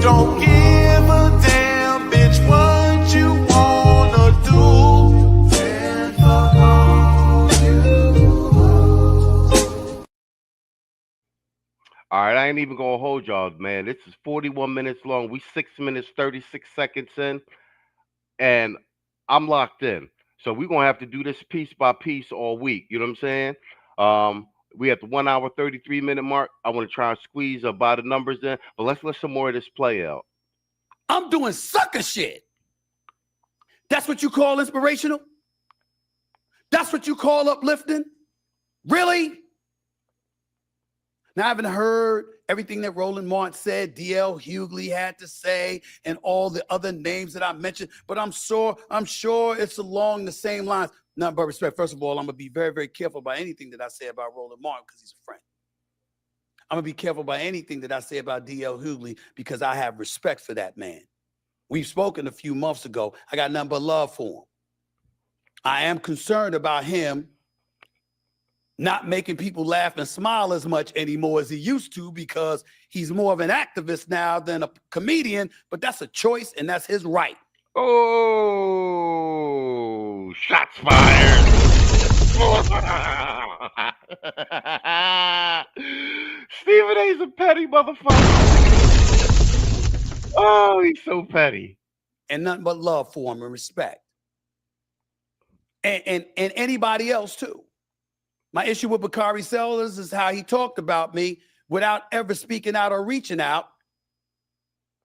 Don't give a damn, bitch, what you wanna do. All right, I ain't even gonna hold y'all, man. This is 41 minutes long. We 6 minutes 36 seconds in, and I'm locked in. So we're gonna have to do this piece by piece all week. You know what I'm saying? We at the 1 hour 33 minute mark. I want to try and squeeze about the numbers in, but let's let some more of this play out. I'm doing sucker shit. That's what you call inspirational? That's what you call uplifting? Really? Now, I haven't heard everything that Roland Martin said, 𝐷𝐿 had to say, and all the other names that I mentioned, but I'm sure it's along the same lines. Nothing but respect. First of all, I'm going to be very, very careful about anything that I say about Roland Martin because he's a friend. I'm going to be careful about anything that I say about 𝐷𝐿 because I have respect for that man. We've spoken a few months ago. I got nothing but love for him. I am concerned about him not making people laugh and smile as much anymore as he used to because he's more of an activist now than a comedian, but that's a choice and that's his right. Oh, shots fired. Stephen A's a petty motherfucker. Oh, he's so petty. And nothing but love for him and respect. And anybody else too. My issue with Bakari Sellers is how he talked about me without ever speaking out or reaching out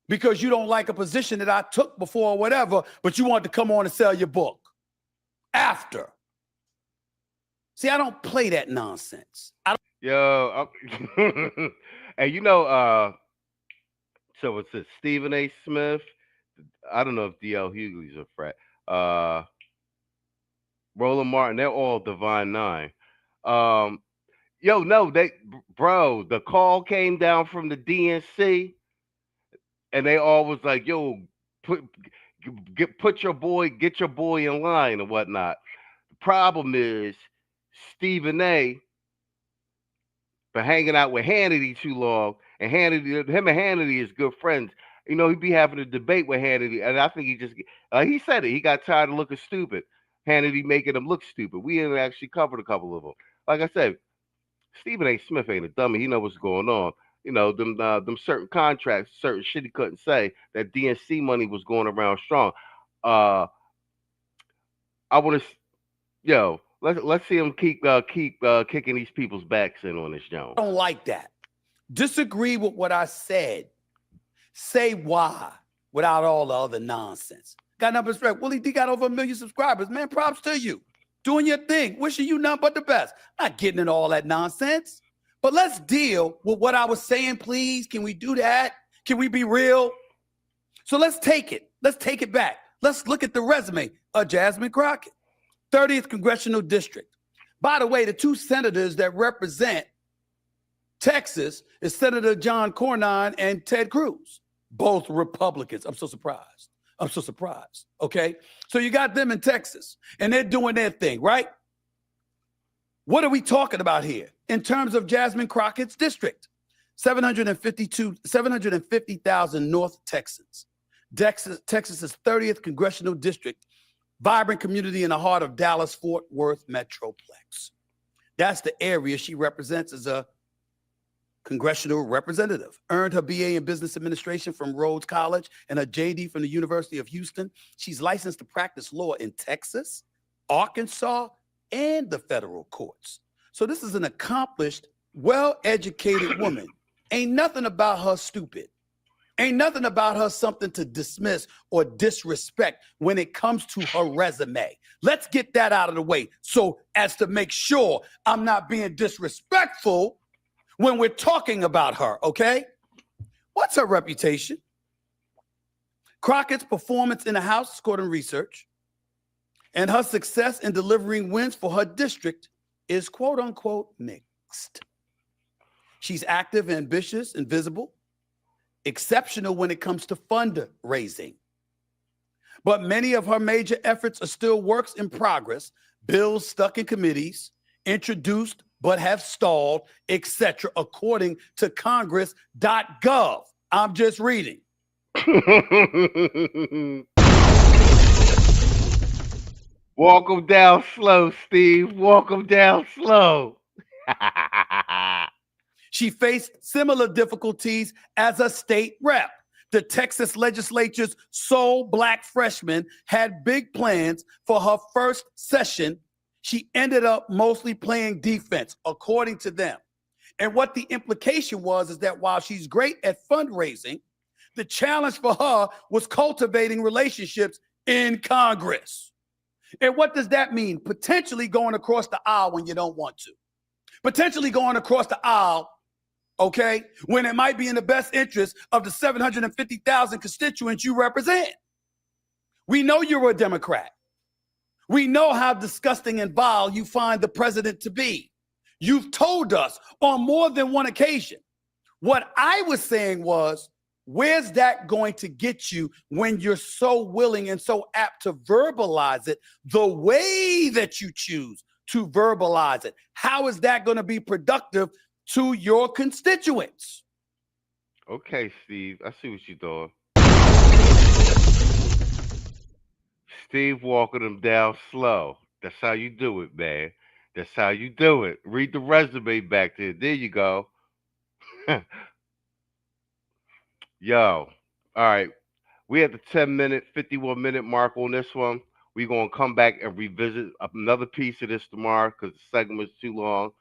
because you don't like a position that I took before or whatever, but you want to come on and sell your book after. See, I don't play that nonsense. Yo, and so it's it, Stephen A. Smith. I don't know if 𝐷𝐿 a frat. Roland Martin, they're all Divine Nine. The call came down from the DNC, and they all was like, "Yo, get your boy in line and whatnot." The problem is Stephen A. been hanging out with Hannity too long, and him and Hannity is good friends. You know, he'd be having a debate with Hannity, and I think he just he said it. He got tired of looking stupid. Hannity making him look stupid. We even actually covered a couple of them. Like I said, Stephen A. Smith ain't a dummy. He knows what's going on. them certain contracts, certain shit he couldn't say. That DNC money was going around strong. Uh, I want to, let's see him keep kicking these people's backs in on this, Jones. I don't like that. Disagree with what I said. Say why without all the other nonsense. Got nothing but respect. Willie D got over 1 million subscribers. Man, props to you. Doing your thing. Wishing you nothing but the best. Not getting into all that nonsense. But let's deal with what I was saying, please. Can we do that? Can we be real? So let's take it. Let's take it back. Let's look at the resume of Jasmine Crockett, 30th Congressional District. By the way, the two senators that represent Texas is Senator John Cornyn and Ted Cruz, both Republicans. I'm so surprised. I'm so surprised. Okay. So you got them in Texas and they're doing their thing, right? What are we talking about here in terms of Jasmine Crockett's district? 750,000 North Texans. Texas's 30th Congressional District, vibrant community in the heart of Dallas-Fort Worth Metroplex. That's the area she represents as a congressional representative. Earned her BA in Business Administration from Rhodes College and a JD from the University of Houston. She's licensed to practice law in Texas, Arkansas, and the federal courts. So this is an accomplished, well-educated woman. Ain't nothing about her stupid. Ain't nothing about her something to dismiss or disrespect when it comes to her resume. Let's get that out of the way so as to make sure I'm not being disrespectful when we're talking about her, okay? What's her reputation? Crockett's performance in the House, according to research, and her success in delivering wins for her district is quote unquote mixed. She's active, ambitious, and visible, exceptional when it comes to fundraising. But many of her major efforts are still works in progress, bills stuck in committees, introduced but have stalled, etc., according to Congress.gov. I'm just reading. Walk them down slow, Steve. Walk them down slow. She faced similar difficulties as a state rep. The Texas legislature's sole black freshman had big plans for her first session. She ended up mostly playing defense, according to them. And what the implication was is that while she's great at fundraising, the challenge for her was cultivating relationships in Congress. And what does that mean? Potentially going across the aisle when you don't want to. Potentially going across the aisle, okay, when it might be in the best interest of the 750,000 constituents you represent. We know you're a Democrat. We know how disgusting and vile you find the president to be. You've told us on more than one occasion. What I was saying was, where's that going to get you when you're so willing and so apt to verbalize it the way that you choose to verbalize it? How is that going to be productive to your constituents? Okay, Steve, I see what you're doing. Steve walking them down slow. That's how you do it, man. That's how you do it. Read the resume back there. There you go. Yo, all right. We at the 10-minute, 51-minute mark on this one. We're going to come back and revisit another piece of this tomorrow because the segment's too long.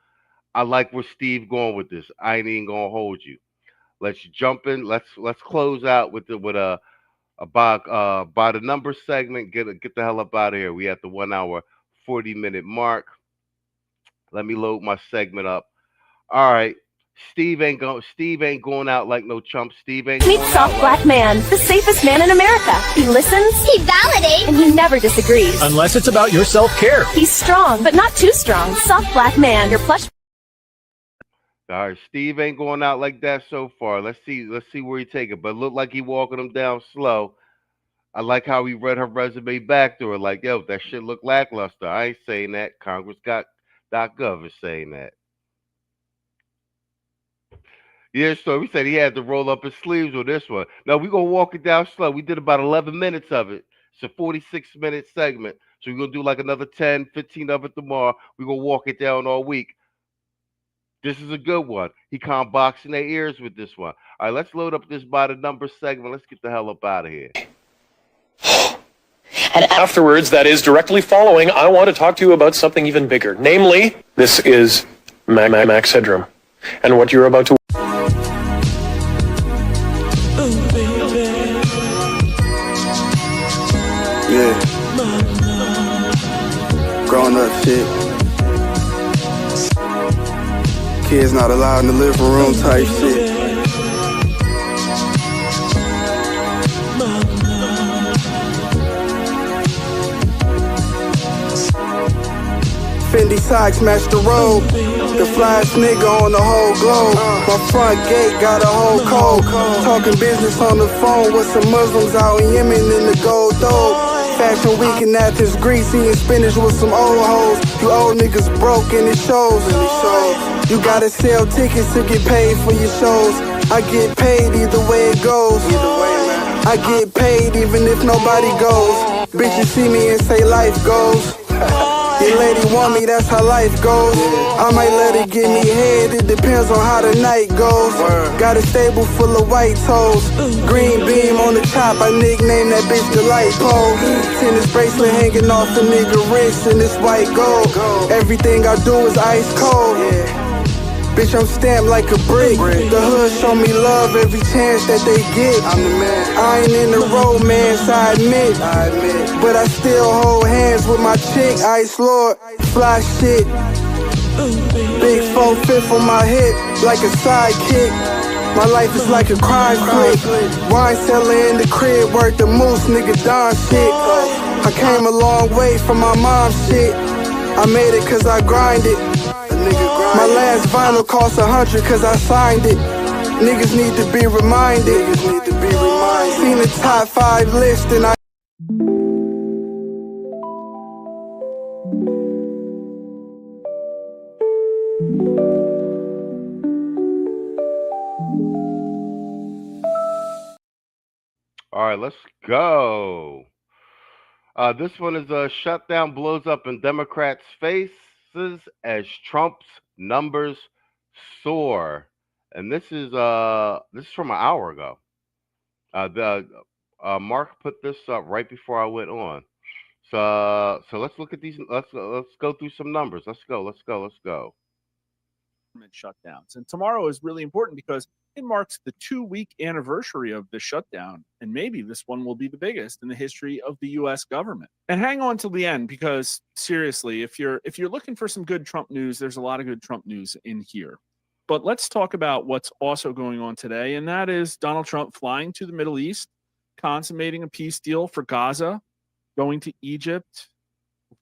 I like where Steve going with this. I ain't even going to hold you. Let's jump in. Let's close out with a by the number segment. Get the hell up out of here. We at the 1 hour, 40-minute mark. Let me load my segment up. All right. Steve ain't going out like no chump. Steve ain't Meet going Soft out Black like... Man, the safest man in America. He listens, he validates, and he never disagrees. Unless it's about your self-care. He's strong, but not too strong. Soft Black Man, your plush. All right, Steve ain't going out like that so far. Let's see where he take it. But look like he walking him down slow. I like how he read her resume back to her. Like, yo, that shit look lackluster. I ain't saying that. Congress.gov is saying that. Yeah, so he said he had to roll up his sleeves on this one. Now, we're going to walk it down slow. We did about 11 minutes of it. It's a 46-minute segment. So we're going to do like another 10, 15 of it tomorrow. We're going to walk it down all week. This is a good one. He boxing their ears with this one. All right, let's load up this by the number segment. Let's get the hell up out of here. And afterwards, that is directly following, I want to talk to you about something even bigger. Namely, this is Max Headroom. And what you're about to... Yeah. Grown up shit. Kids not allowed in the living room type shit. Fendi socks match the robe. The flyest nigga on the whole globe. My front gate got a whole code. Talking business on the phone with some Muslims out in Yemen in the gold dome. Fashion week in Athens, Greece, eating spinach with some old hoes. You old niggas broke and it shows. You gotta sell tickets to get paid for your shows. I get paid either way it goes. I get paid even if nobody goes. Bitches see me and say life goes. Your lady want me, that's how life goes. I might let her give me head, it depends on how the night goes. Got a stable full of white toes. Green beam on the top, I nicknamed that bitch the light pole. Tennis bracelet hanging off the nigga wrist and it's white gold. Everything I do is ice cold. Bitch, I'm stamped like a brick. The hood show me love every chance that they get. I'm the man. I ain't in the romance, I admit. But I still hold hands with my chick. Ice Lord, fly shit. Big 4/5 on my hip, like a sidekick. My life is like a crime flick. Wine cellar in the crib, worth the moose, nigga Don shit. I came a long way from my mom's shit. I made it cause I grinded. My last vinyl cost 100 cause I signed it. Niggas need to be reminded. Seen the top 5 list and I... All right, let's go. This one is a shutdown blows up in Democrats' faces as Trump's numbers soar, and this is from an hour ago. Mark put this up right before I went on. So let's look at these. Let's go through some numbers. Let's go. Shutdowns, and tomorrow is really important because it marks the 2-week anniversary of the shutdown, and maybe this one will be the biggest in the history of the U.S. government. And hang on till the end because seriously, if you're looking for some good Trump news, there's a lot of good Trump news in here. But let's talk about what's also going on today, and that is Donald Trump flying to the Middle East, consummating a peace deal for Gaza, going to Egypt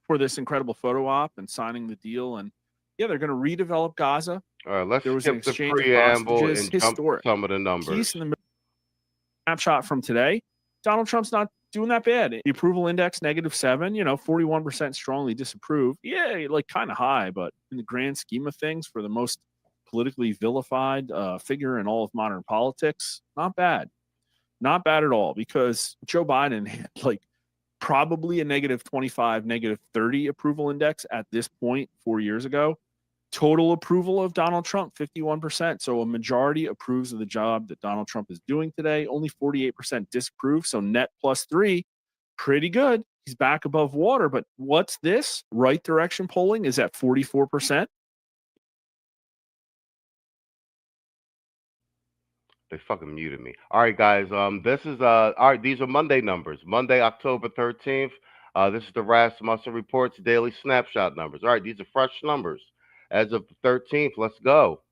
for this incredible photo op and signing the deal. And yeah, they're going to redevelop Gaza. All right, let's there was an skip the exchange preamble of hostages, and jump historic. some of the numbers. Peace in the middle. Snapshot from today. Donald Trump's not doing that bad. The approval index -7. 41% strongly disapprove. Yeah, like kind of high, but in the grand scheme of things, for the most politically vilified figure in all of modern politics, not bad. Not bad at all, because Joe Biden had like probably a -25, -30 approval index at this point 4 years ago. Total approval of Donald Trump, 51%. So a majority approves of the job that Donald Trump is doing today. Only 48% disapprove. So net +3, pretty good. He's back above water. But what's this? Right direction polling is at 44%. They fucking muted me. All right, guys. This is all right. These are Monday numbers. Monday, October 13th. This is the Rasmussen Reports daily snapshot numbers. All right, these are fresh numbers as of the 13th. Let's go.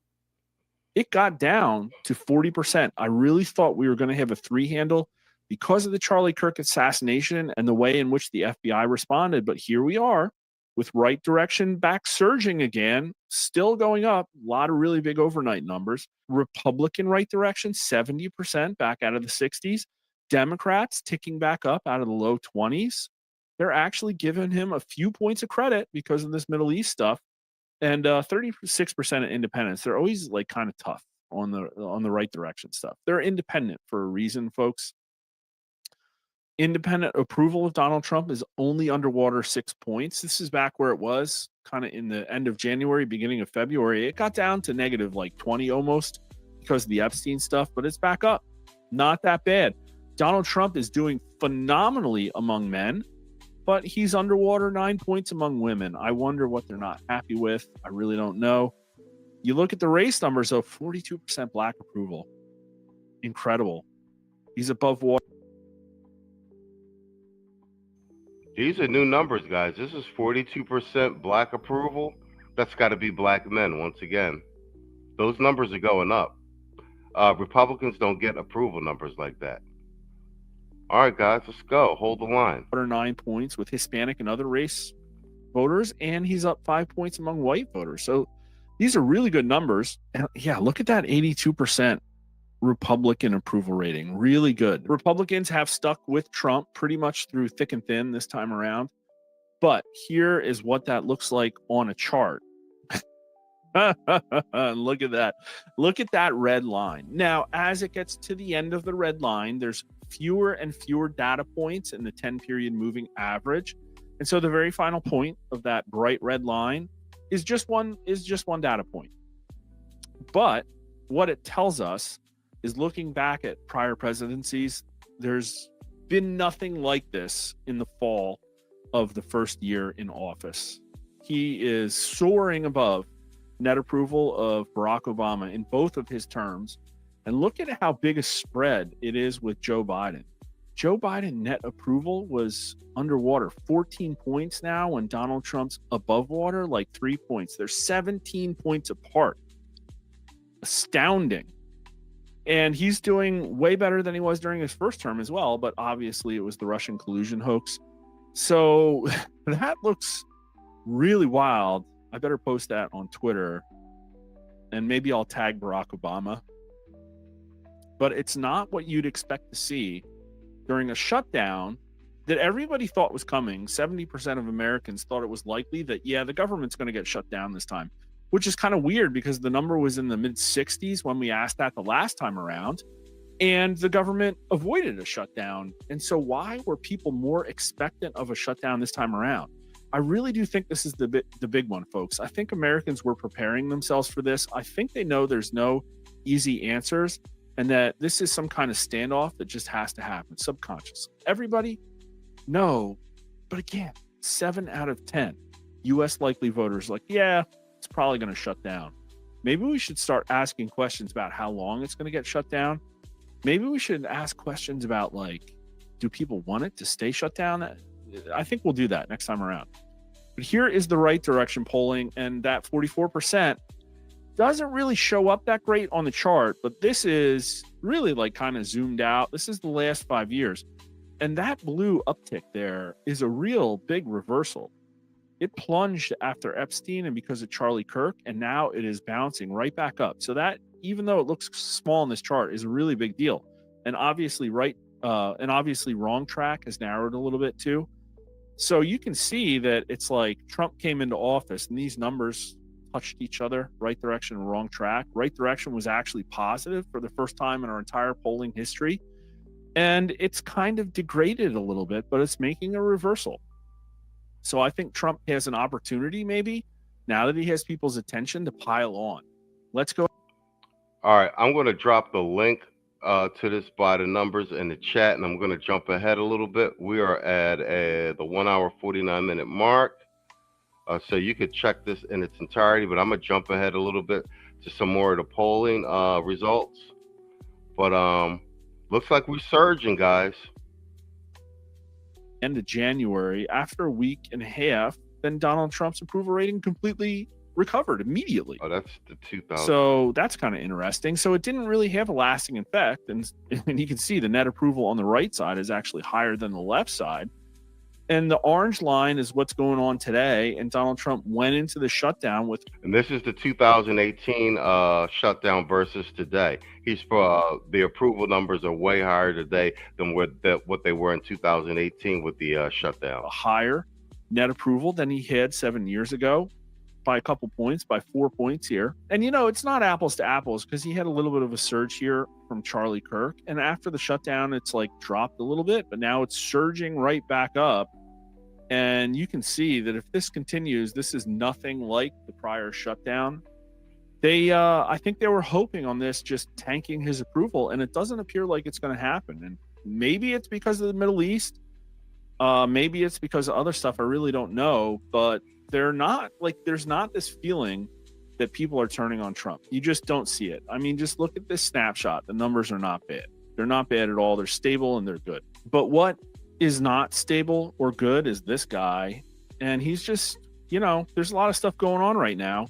It got down to 40%. I really thought we were going to have a 3 handle because of the Charlie Kirk assassination and the way in which the FBI responded. But here we are with right direction back surging again, still going up. A lot of really big overnight numbers. Republican right direction, 70% back out of the 60s. Democrats ticking back up out of the low 20s. They're actually giving him a few points of credit because of this Middle East stuff. And 36% of independents. They're always like kind of tough on the right direction stuff. They're independent for a reason, folks. Independent approval of Donald Trump is only underwater 6 points. This is back where it was kind of in the end of January, beginning of February. It got down to negative like 20 almost because of the Epstein stuff, but it's back up. Not that bad. Donald Trump is doing phenomenally among men, but he's underwater 9 points among women. I wonder what they're not happy with. I really don't know. You look at the race numbers, though, 42% black approval. Incredible. He's above water. These are new numbers, guys. This is 42% black approval. That's got to be black men once again. Those numbers are going up. Republicans don't get approval numbers like that. All right, guys, let's go. Hold the line. 9 points with Hispanic and other race voters, and he's up 5 points among white voters. So these are really good numbers. And yeah, look at that 82% Republican approval rating. Really good. Republicans have stuck with Trump pretty much through thick and thin this time around. But here is what that looks like on a chart. Look at that. Look at that red line. Now, as it gets to the end of the red line, there's fewer and fewer data points in the 10-period moving average. And so the very final point of that bright red line is just one data point. But what it tells us is, looking back at prior presidencies, there's been nothing like this in the fall of the first year in office. He is soaring above net approval of Barack Obama in both of his terms. And look at how big a spread it is with Joe Biden. Joe Biden net approval was underwater 14 points now, when Donald Trump's above water like 3 points. They're 17 points apart. Astounding. And he's doing way better than he was during his first term as well, but obviously it was the Russian collusion hoax. So that looks really wild. I better post that on Twitter, and maybe I'll tag Barack Obama. But it's not what you'd expect to see during a shutdown that everybody thought was coming. 70% of Americans thought it was likely that, yeah, the government's going to get shut down this time, which is kind of weird because the number was in the mid-60s when we asked that the last time around, and the government avoided a shutdown. And so why were people more expectant of a shutdown this time around? I really do think this is the big one, folks. I think Americans were preparing themselves for this. I think they know there's no easy answers, and that this is some kind of standoff that just has to happen subconsciously. Everybody? No. But again, 7 out of 10 U.S. likely voters like, yeah, it's probably going to shut down. Maybe we should start asking questions about how long it's going to get shut down. Maybe we should ask questions about, like, do people want it to stay shut down? I think we'll do that next time around. But here is the right direction polling, and that 44% doesn't really show up that great on the chart, but this is really like kind of zoomed out. This is the last 5 years. And that blue uptick there is a real big reversal. It plunged after Epstein and because of Charlie Kirk, and now it is bouncing right back up. So that, even though it looks small in this chart, is a really big deal. And obviously wrong track has narrowed a little bit too. So you can see that it's like Trump came into office and these numbers touched each other, right direction and wrong track. Right direction was actually positive for the first time in our entire polling history. And it's kind of degraded a little bit, but it's making a reversal. So I think Trump has an opportunity, maybe, now that he has people's attention, to pile on. Let's go. All right, I'm going to drop the link to this by the numbers in the chat, and I'm going to jump ahead a little bit. We are at the 1 hour 49 minute mark, so you could check this in its entirety, but I'm going to jump ahead a little bit to some more of the polling results. But looks like we're surging, guys. End of January, after a week and a half, then Donald Trump's approval rating completely recovered immediately. Oh, that's the 2000. So that's kind of interesting. So it didn't really have a lasting effect. And you can see the net approval on the right side is actually higher than the left side. And the orange line is what's going on today. And Donald Trump went into the shutdown with... And this is the 2018 shutdown versus today. The approval numbers are way higher today than what they were in 2018 with the shutdown. A higher net approval than he had 7 years ago. by a couple points, by 4 points here. And, it's not apples to apples because he had a little bit of a surge here from Charlie Kirk. And after the shutdown, it's like dropped a little bit, but now it's surging right back up. And you can see that if this continues, this is nothing like the prior shutdown. I think they were hoping on this just tanking his approval, and it doesn't appear like it's going to happen. And maybe it's because of the Middle East. Maybe it's because of other stuff. I really don't know, but there's not this feeling that people are turning on Trump. You just don't see it. I mean, just look at this snapshot. The numbers are not bad. They're not bad at all. They're stable and they're good. But what is not stable or good is this guy. And he's just, there's a lot of stuff going on right now.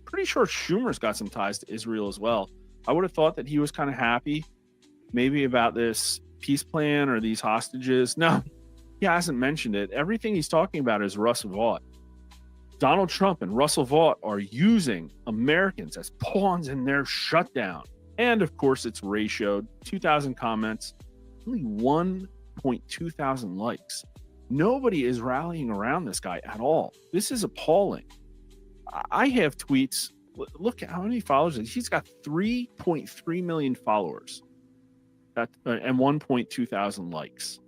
Pretty sure Schumer's got some ties to Israel as well. I would have thought that he was kind of happy maybe about this peace plan or these hostages. No, he hasn't mentioned it. Everything he's talking about is Russ Vought. Donald Trump and Russell Vought are using Americans as pawns in their shutdown. And of course, it's ratioed. 2,000 comments, only 1.2 thousand likes. Nobody is rallying around this guy at all. This is appalling. I have tweets. Look at how many followers. He's got 3.3 million followers and 1.2 thousand likes.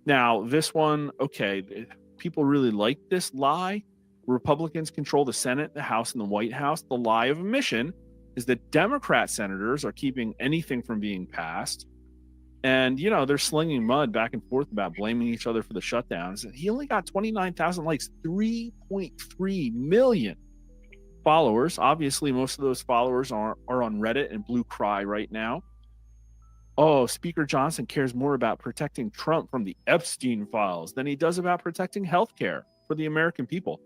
Now, this one, okay, people really like this lie. Republicans control the Senate, the House, and the White House. The lie of omission is that Democrat senators are keeping anything from being passed. And, they're slinging mud back and forth about blaming each other for the shutdowns. And he only got 29,000 likes, 3.3 million followers. Obviously, most of those followers are on Reddit and Blue Cry right now. Oh, Speaker Johnson cares more about protecting Trump from the Epstein files than he does about protecting healthcare for the American people.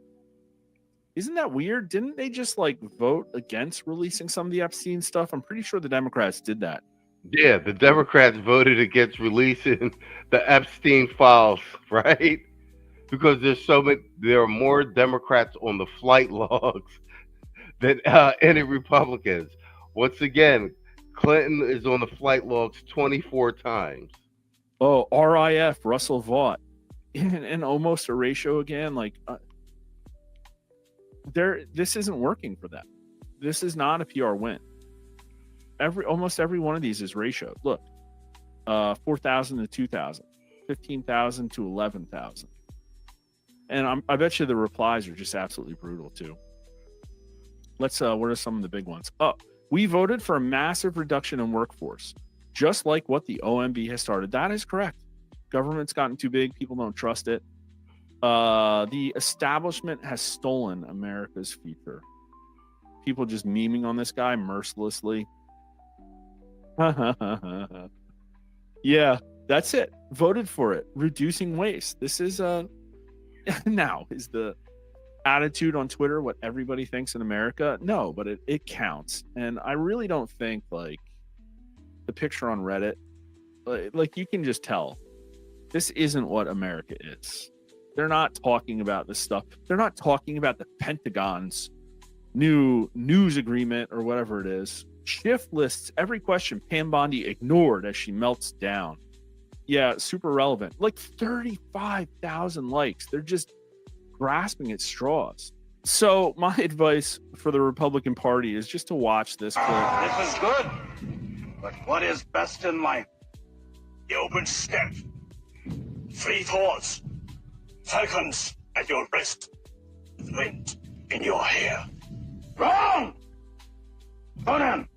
Isn't that weird? Didn't they just vote against releasing some of the Epstein stuff? I'm pretty sure the Democrats did that. Yeah, the Democrats voted against releasing the Epstein files, right? Because there are more Democrats on the flight logs than any Republicans. Once again, Clinton is on the flight logs 24 times. Oh, RIF, Russell Vought. And almost a ratio again. This isn't working for them. This is not a PR win. Almost every one of these is ratioed. Look, 4,000 to 2,000, 15,000 to 11,000. And I bet you the replies are just absolutely brutal too. What are some of the big ones? Oh, we voted for a massive reduction in workforce, just like what the OMB has started. That is correct. Government's gotten too big. People don't trust it. The establishment has stolen America's future. People just memeing on this guy mercilessly. Yeah, that's it. Voted for it. Reducing waste. This is now is the attitude on Twitter what everybody thinks in America? No, but it counts. And I really don't think the picture on Reddit, you can just tell this isn't what America is. They're not talking about this stuff. They're not talking about the Pentagon's new news agreement or whatever it is. Shift lists every question Pam Bondi ignored as she melts down. Yeah, super relevant. 35,000 likes. They're just grasping at straws. So my advice for the Republican Party is just to watch this clip. This is good, but what is best in life? The open steppe, free thoughts, falcons at your wrist, wind in your hair. Wrong! Conan,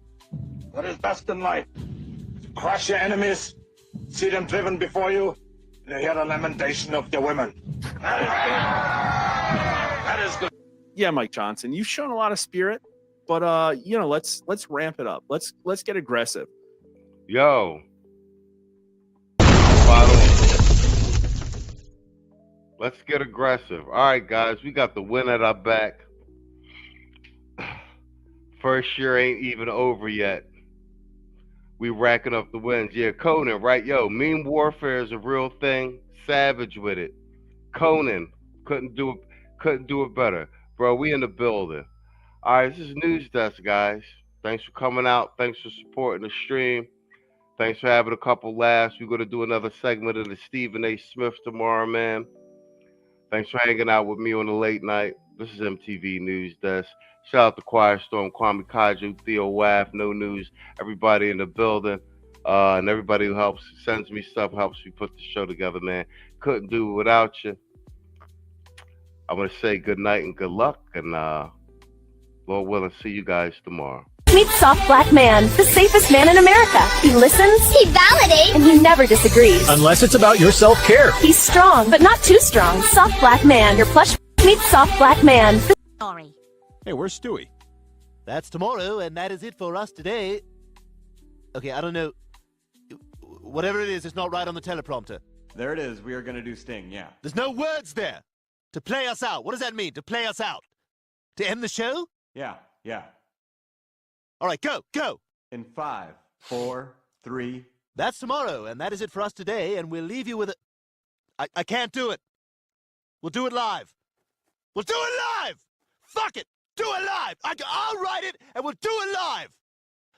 what is best in life? Crush your enemies, see them driven before you, and hear the lamentation of their women. That is good. Yeah, Mike Johnson, you've shown a lot of spirit, but let's ramp it up. Let's get aggressive. Yo. Let's get aggressive. All right, guys, we got the win at our back. First year ain't even over yet. We racking up the wins. Yeah, Conan, right? Yo, meme warfare is a real thing. Savage with it. Conan couldn't do it better. Bro, we in the building. All right, this is News Desk, guys. Thanks for coming out. Thanks for supporting the stream. Thanks for having a couple laughs. We're going to do another segment of the Stephen A. Smith tomorrow, man. Thanks for hanging out with me on the late night. This is MTV News Desk. Shout out to Quiet Storm, 𝐷𝐿𝐒, Theo Waff, No News, everybody in the building, and everybody who helps, sends me stuff, helps me put the show together, man. Couldn't do it without you. I'm going to say good night and good luck, and Lord willing, see you guys tomorrow. Meet Soft Black Man, the safest man in America. He listens, he validates, and he never disagrees. Unless it's about your self-care. He's strong, but not too strong. Soft Black Man, your plush. Meet Soft Black Man. Sorry. Hey, where's Stewie? That's tomorrow, and that is it for us today. Okay, I don't know. Whatever it is, it's not right on the teleprompter. There it is. We are going to do Sting, yeah. There's no words there. To play us out. What does that mean, to play us out? To end the show? Yeah. All right, go. In 5, 4, 3. That's tomorrow, and that is it for us today, and we'll leave you with a... I can't do it. We'll do it live. We'll do it live! Fuck it! Do it live! I'll write it, and we'll do it live!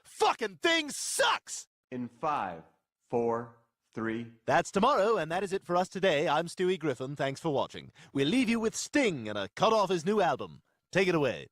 Fucking thing sucks! In 5, 4, 3. That's tomorrow, and that is it for us today. I'm Stewie Griffin. Thanks for watching. We'll leave you with Sting and a cut off his new album. Take it away.